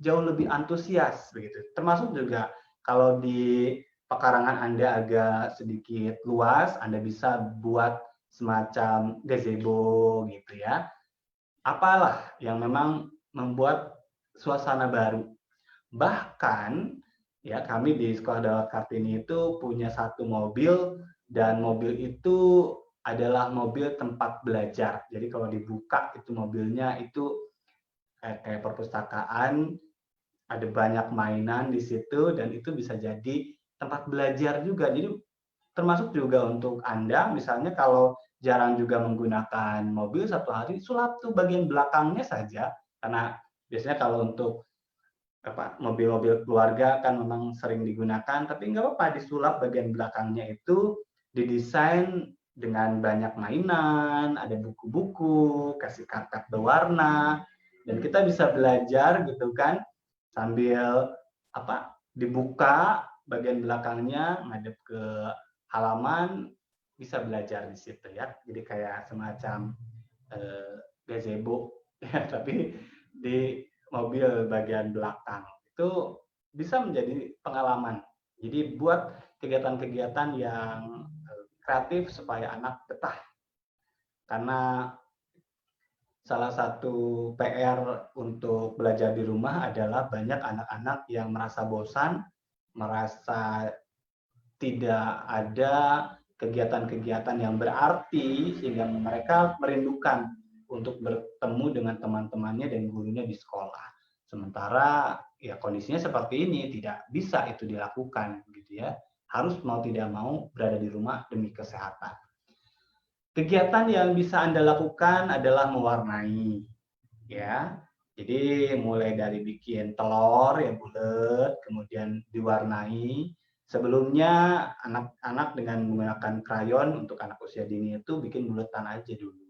jauh lebih antusias begitu. Termasuk juga kalau di pekarangan Anda agak sedikit luas, Anda bisa buat semacam gazebo gitu ya. Apalah yang memang membuat suasana baru. Bahkan ya kami di Sekolah Dakwah Kartini itu punya satu mobil dan mobil itu adalah mobil tempat belajar. Jadi kalau dibuka itu mobilnya itu kayak perpustakaan, ada banyak mainan di situ dan itu bisa jadi tempat belajar juga. Jadi termasuk juga untuk Anda misalnya kalau jarang juga menggunakan mobil satu hari, sulap tuh bagian belakangnya saja karena biasanya kalau untuk mobil-mobil keluarga kan memang sering digunakan, tapi nggak apa-apa disulap bagian belakangnya itu didesain dengan banyak mainan, ada buku-buku, kasih karpet berwarna, dan kita bisa belajar gitu kan sambil dibuka bagian belakangnya ngadep ke halaman bisa belajar di situ ya. Jadi kayak semacam gazebo ya, tapi di mobil bagian belakang itu bisa menjadi pengalaman. Jadi buat kegiatan-kegiatan yang kreatif supaya anak betah. Karena salah satu PR untuk belajar di rumah adalah banyak anak-anak yang merasa bosan, merasa tidak ada kegiatan-kegiatan yang berarti sehingga mereka merindukan untuk bertemu dengan teman-temannya dan gurunya di sekolah. Sementara ya kondisinya seperti ini tidak bisa itu dilakukan gitu ya. Harus mau tidak mau berada di rumah demi kesehatan. Kegiatan yang bisa Anda lakukan adalah mewarnai ya. Jadi mulai dari bikin telur yang bulat kemudian diwarnai. Sebelumnya anak-anak dengan menggunakan krayon untuk anak usia dini itu bikin bulatan aja dulu.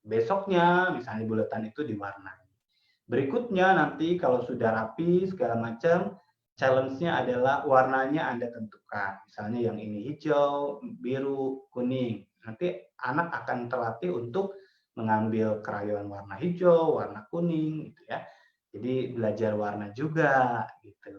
Besoknya misalnya bulatan itu diwarnai. Berikutnya nanti kalau sudah rapi segala macam, challenge-nya adalah warnanya Anda tentukan. Misalnya yang ini hijau, biru, kuning. Nanti anak akan terlatih untuk mengambil krayon warna hijau, warna kuning gitu ya. Jadi belajar warna juga gitu.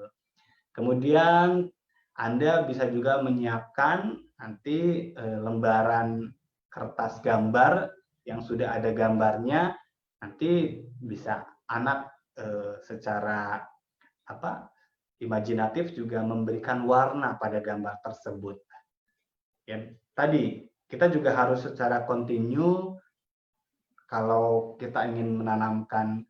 Kemudian Anda bisa juga menyiapkan nanti lembaran kertas gambar yang sudah ada gambarnya, nanti bisa anak secara imajinatif juga memberikan warna pada gambar tersebut. Ya, tadi kita juga harus secara kontinu kalau kita ingin menanamkan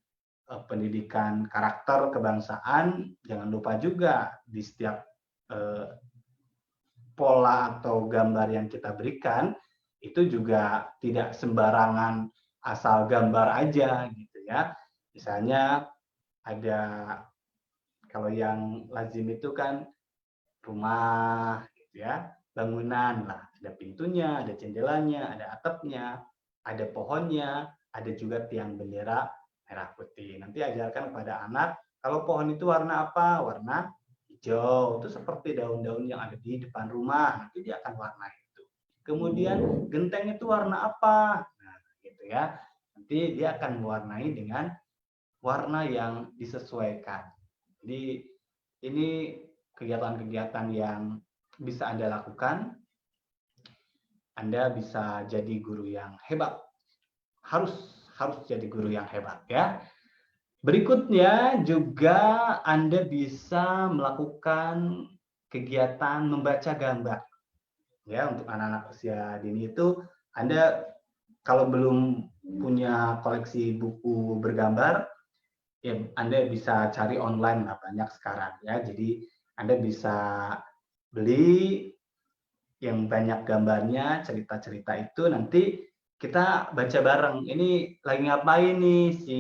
pendidikan karakter kebangsaan, jangan lupa juga di setiap pola atau gambar yang kita berikan itu juga tidak sembarangan asal gambar aja gitu ya. Misalnya ada kalau yang lazim itu kan rumah gitu ya, bangunan lah, ada pintunya, ada jendelanya, ada atapnya, ada pohonnya, ada juga tiang bendera merah putih. Nanti ajarkan kepada anak kalau pohon itu warna apa? Warna hijau, itu seperti daun-daun yang ada di depan rumah, nanti dia akan warna itu. Kemudian genteng itu warna apa? Nah, gitu ya. Nanti dia akan mewarnai dengan warna yang disesuaikan. Jadi ini kegiatan-kegiatan yang bisa Anda lakukan. Anda bisa jadi guru yang hebat. Harus jadi guru yang hebat ya. Berikutnya juga Anda bisa melakukan kegiatan membaca gambar. Ya, untuk anak-anak usia dini itu Anda kalau belum punya koleksi buku bergambar, ya Anda bisa cari online lah, banyak sekarang ya. Jadi Anda bisa beli yang banyak gambarnya, cerita-cerita itu nanti kita baca bareng. Ini lagi ngapain nih si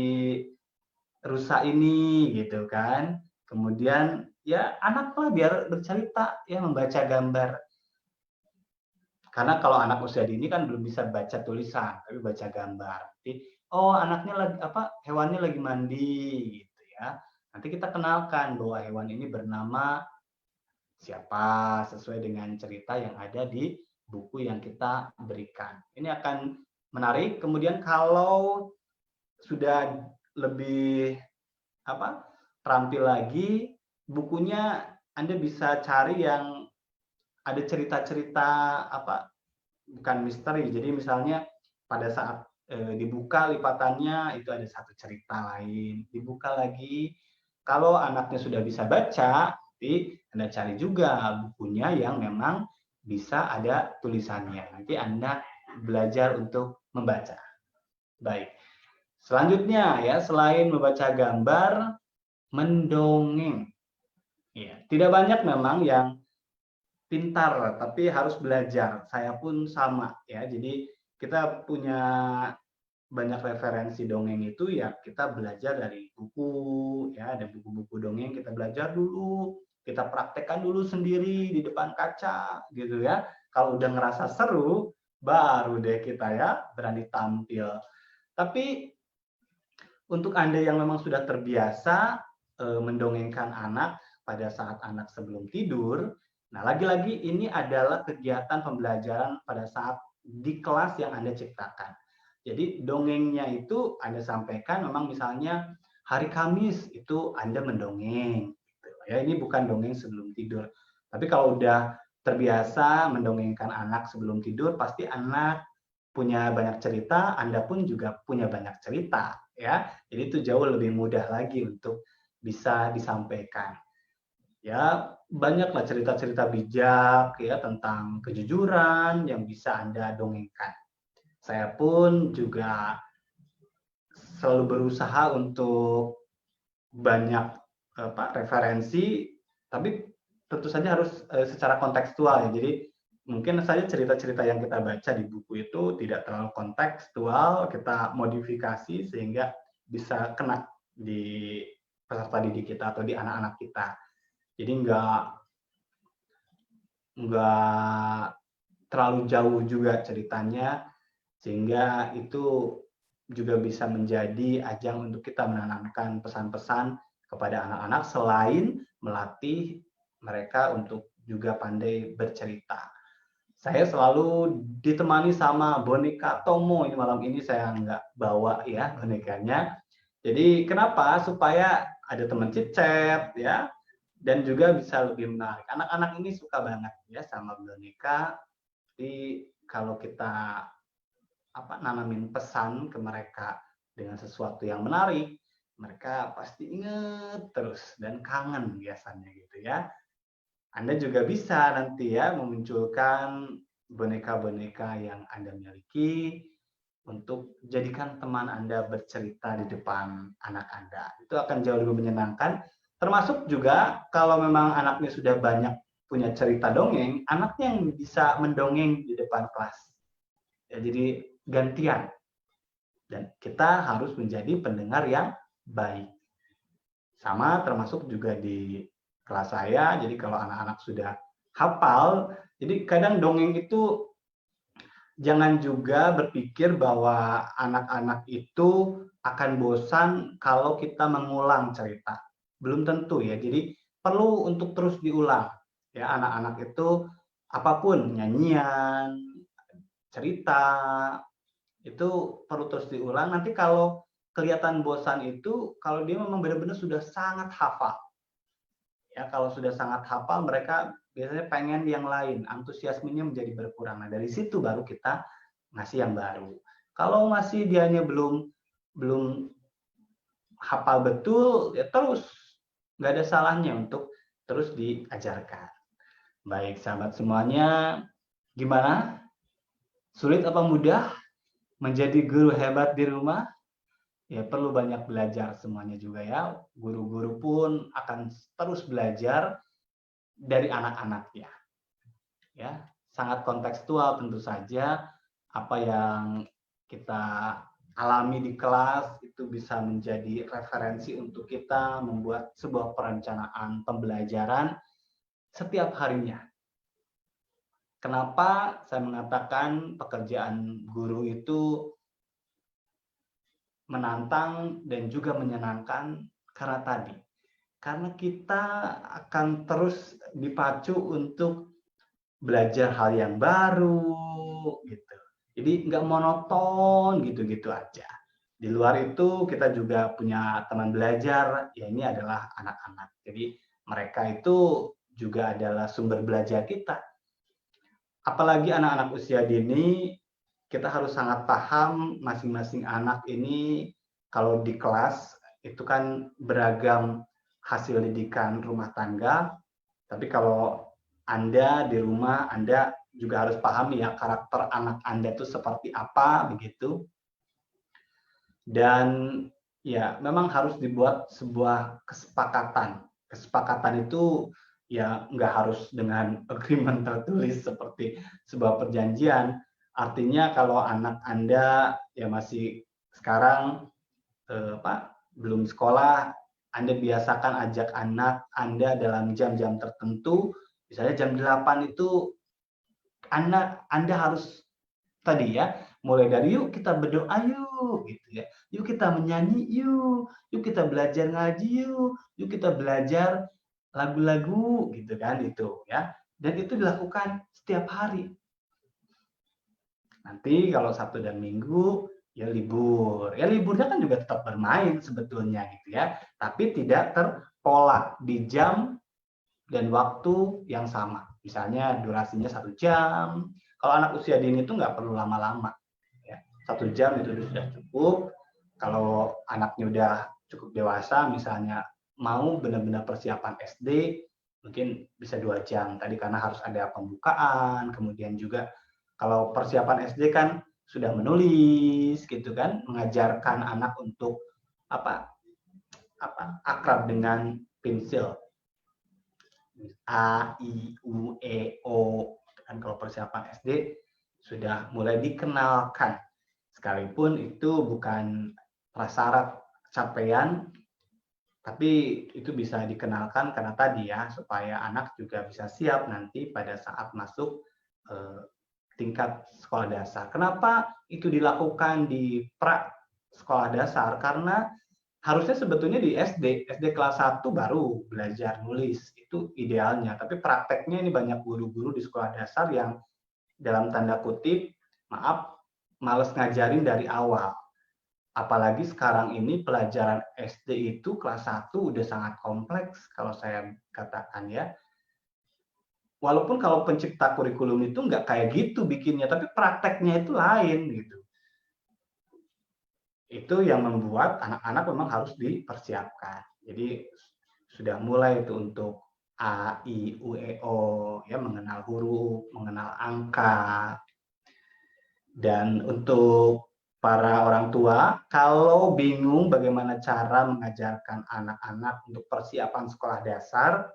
rusa ini gitu kan. Kemudian ya anak lah biar bercerita ya membaca gambar. Karena kalau anak usia dini kan belum bisa baca tulisan, tapi baca gambar. Jadi, oh anaknya lagi apa? Hewannya lagi mandi gitu ya. Nanti kita kenalkan bahwa hewan ini bernama siapa sesuai dengan cerita yang ada di buku yang kita berikan. Ini akan menarik. Kemudian kalau sudah lebih terampil lagi, bukunya Anda bisa cari yang ada cerita-cerita bukan misteri. Jadi misalnya pada saat dibuka lipatannya itu ada satu cerita lain, dibuka lagi. Kalau anaknya sudah bisa baca, nanti Anda cari juga bukunya yang memang bisa ada tulisannya. Nanti Anda belajar untuk membaca. Baik. Selanjutnya ya, selain membaca gambar, mendongeng. Ya, tidak banyak memang yang pintar, tapi harus belajar. Saya pun sama ya. Jadi kita punya banyak referensi dongeng itu ya kita belajar dari buku ya, ada buku-buku dongeng kita belajar dulu, kita praktekkan dulu sendiri di depan kaca gitu ya. Kalau udah ngerasa seru, baru deh kita ya berani tampil. Tapi untuk Anda yang memang sudah terbiasa mendongengkan anak pada saat anak sebelum tidur, nah lagi-lagi ini adalah kegiatan pembelajaran pada saat di kelas yang Anda ciptakan. Jadi dongengnya itu Anda sampaikan memang misalnya hari Kamis itu Anda mendongeng. Gitu. Ya, ini bukan dongeng sebelum tidur. Tapi kalau udah terbiasa mendongengkan anak sebelum tidur, pasti anak punya banyak cerita, Anda pun juga punya banyak cerita, ya. Jadi itu jauh lebih mudah lagi untuk bisa disampaikan. Ya, banyaklah cerita-cerita bijak ya tentang kejujuran yang bisa Anda dongengkan. Saya pun juga selalu berusaha untuk banyak referensi, tapi tentu saja harus secara kontekstual ya. Jadi mungkin saja cerita-cerita yang kita baca di buku itu tidak terlalu kontekstual, kita modifikasi sehingga bisa kena di peserta didik kita atau di anak-anak kita. Jadi nggak terlalu jauh juga ceritanya, sehingga itu juga bisa menjadi ajang untuk kita menanamkan pesan-pesan kepada anak-anak selain melatih mereka untuk juga pandai bercerita. Saya selalu ditemani sama boneka Tomo. Ini malam ini saya nggak bawa ya bonekanya. Jadi kenapa? Supaya ada teman cicet ya, dan juga bisa lebih menarik. Anak-anak ini suka banget ya sama boneka. Jadi kalau kita nanamin pesan ke mereka dengan sesuatu yang menarik, mereka pasti inget terus dan kangen biasanya gitu ya. Anda juga bisa nanti ya memunculkan boneka-boneka yang Anda miliki untuk jadikan teman Anda bercerita di depan anak Anda. Itu akan jauh lebih menyenangkan. Termasuk juga kalau memang anaknya sudah banyak punya cerita dongeng, anaknya yang bisa mendongeng di depan kelas. Ya, jadi gantian. Dan kita harus menjadi pendengar yang baik. Sama termasuk juga di kelas saya, jadi kalau anak-anak sudah hafal, jadi kadang dongeng itu jangan juga berpikir bahwa anak-anak itu akan bosan kalau kita mengulang cerita. Belum tentu ya. Jadi perlu untuk terus diulang. Ya, anak-anak itu apapun, nyanyian, cerita, itu perlu terus diulang. Nanti kalau kelihatan bosan itu, kalau dia memang benar-benar sudah sangat hafal. Ya, kalau sudah sangat hafal, mereka biasanya pengen yang lain, antusiasmenya menjadi berkurang. Nah, dari situ baru kita ngasih yang baru. Kalau masih dianya belum belum hafal betul, ya terus nggak ada salahnya untuk terus diajarkan. Baik, sahabat semuanya, gimana? Sulit apa mudah menjadi guru hebat di rumah? Ya perlu banyak belajar semuanya juga ya. Guru-guru pun akan terus belajar dari anak-anaknya. Ya, sangat kontekstual tentu saja. Apa yang kita alami di kelas itu bisa menjadi referensi untuk kita membuat sebuah perencanaan pembelajaran setiap harinya. Kenapa saya mengatakan pekerjaan guru itu menantang dan juga menyenangkan? Karena kita akan terus dipacu untuk belajar hal yang baru gitu. Jadi nggak monoton gitu-gitu aja. Di luar itu kita juga punya teman belajar, ya ini adalah anak-anak. Jadi mereka itu juga adalah sumber belajar kita. Apalagi anak-anak usia dini, kita harus sangat paham masing-masing anak ini kalau di kelas itu kan beragam hasil didikan rumah tangga, tapi kalau Anda di rumah, Anda juga harus pahami ya karakter anak Anda itu seperti apa begitu. Dan ya memang harus dibuat sebuah kesepakatan. Kesepakatan itu ya nggak harus dengan agreement tertulis seperti sebuah perjanjian. Artinya kalau anak Anda ya masih sekarang belum sekolah, Anda biasakan ajak anak Anda dalam jam-jam tertentu, misalnya jam 8 itu Anda harus tadi ya, mulai dari yuk kita berdoa yuk, gitu ya. Yuk kita menyanyi yuk kita belajar ngaji yuk kita belajar lagu-lagu gitu kan itu ya. Dan itu dilakukan setiap hari. Nanti kalau Sabtu dan Minggu ya libur. Ya liburnya kan juga tetap bermain sebetulnya gitu ya, tapi tidak terpola di jam dan waktu yang sama. Misalnya durasinya 1 jam. Kalau anak usia dini itu nggak perlu lama-lama. Ya. 1 jam itu sudah cukup. Kalau anaknya udah cukup dewasa, misalnya mau benar-benar persiapan SD, mungkin bisa 2 jam. Tadi karena harus ada pembukaan, kemudian juga kalau persiapan SD kan sudah menulis, gitu kan, mengajarkan anak untuk apa akrab dengan pensil. A, I, U, E, O. Dan kalau persiapan SD sudah mulai dikenalkan. Sekalipun itu bukan prasyarat capaian, tapi itu bisa dikenalkan karena tadi ya, supaya anak juga bisa siap nanti pada saat masuk tingkat sekolah dasar. Kenapa itu dilakukan di pra sekolah dasar? Karena harusnya sebetulnya di SD kelas 1 baru belajar nulis, itu idealnya. Tapi prakteknya ini banyak guru-guru di sekolah dasar yang dalam tanda kutip, maaf, males ngajarin dari awal. Apalagi sekarang ini pelajaran SD itu kelas 1 udah sangat kompleks kalau saya katakan ya. Walaupun kalau pencipta kurikulum itu nggak kayak gitu bikinnya, tapi prakteknya itu lain gitu. Itu yang membuat anak-anak memang harus dipersiapkan. Jadi sudah mulai itu untuk A, I, U, E, O, ya mengenal huruf, mengenal angka. Dan untuk para orang tua, kalau bingung bagaimana cara mengajarkan anak-anak untuk persiapan sekolah dasar,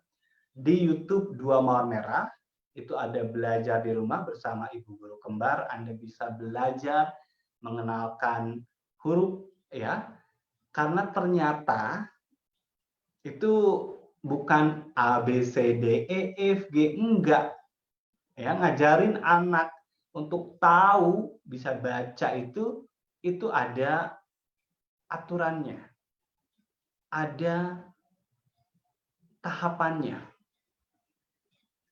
di YouTube Dua Mawar Merah, itu ada belajar di rumah bersama Ibu Guru Kembar, Anda bisa belajar mengenalkan huruf ya, karena ternyata itu bukan A B C D E F G, enggak ya, ngajarin anak untuk tahu bisa baca itu ada aturannya, ada tahapannya.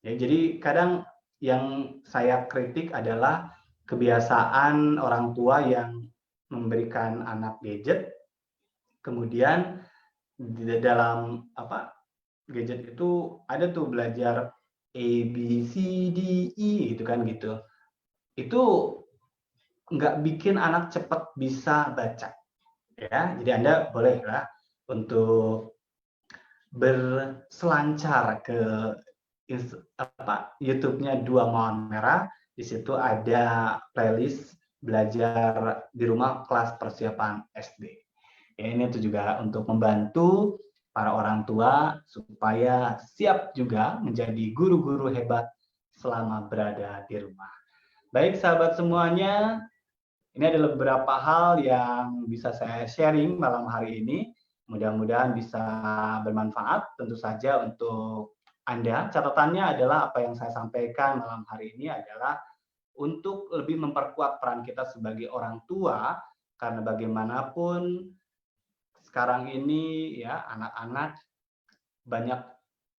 Ya, jadi kadang yang saya kritik adalah kebiasaan orang tua yang memberikan anak gadget, kemudian di dalam gadget itu ada tuh belajar A, B, C, D, E gitu kan gitu. Itu nggak bikin anak cepat bisa baca. Ya, jadi Anda bolehlah untuk berselancar ke YouTube-nya Dua Mawar Merah. Di situ ada playlist belajar di rumah kelas persiapan SD. Ya, ini tuh juga untuk membantu para orang tua supaya siap juga menjadi guru-guru hebat selama berada di rumah. Baik sahabat semuanya, ini adalah beberapa hal yang bisa saya sharing malam hari ini. Mudah-mudahan bisa bermanfaat tentu saja untuk Anda. Catatannya adalah apa yang saya sampaikan malam hari ini adalah untuk lebih memperkuat peran kita sebagai orang tua, karena bagaimanapun sekarang ini ya anak-anak banyak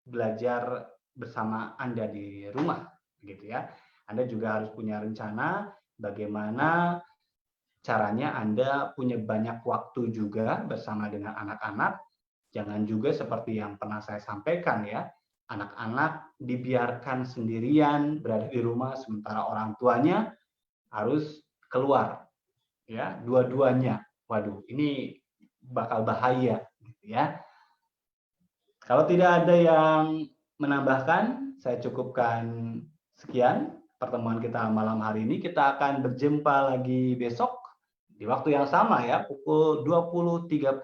belajar bersama Anda di rumah, gitu ya. Anda juga harus punya rencana bagaimana caranya Anda punya banyak waktu juga bersama dengan anak-anak. Jangan juga seperti yang pernah saya sampaikan ya, anak-anak dibiarkan sendirian berada di rumah sementara orang tuanya harus keluar. Ya, dua-duanya. Waduh, ini bakal bahaya gitu ya. Kalau tidak ada yang menambahkan, saya cukupkan sekian pertemuan kita malam hari ini. Kita akan berjumpa lagi besok di waktu yang sama ya, pukul 20.30.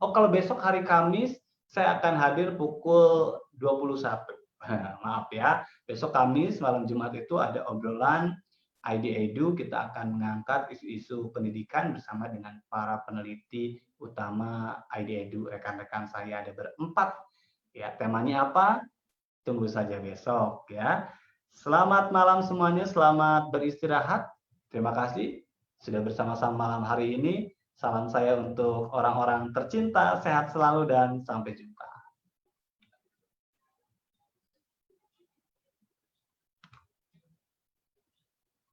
Oh, kalau besok hari Kamis, saya akan hadir pukul 21. Maaf ya, besok Kamis, malam Jumat itu ada obrolan ID Edu. Kita akan mengangkat isu-isu pendidikan bersama dengan para peneliti utama ID Edu. Rekan-rekan saya ada berempat. Ya, temanya apa? Tunggu saja besok ya. Selamat malam semuanya, selamat beristirahat. Terima kasih sudah bersama-sama malam hari ini. Salam saya untuk orang-orang tercinta, sehat selalu dan sampai jumpa.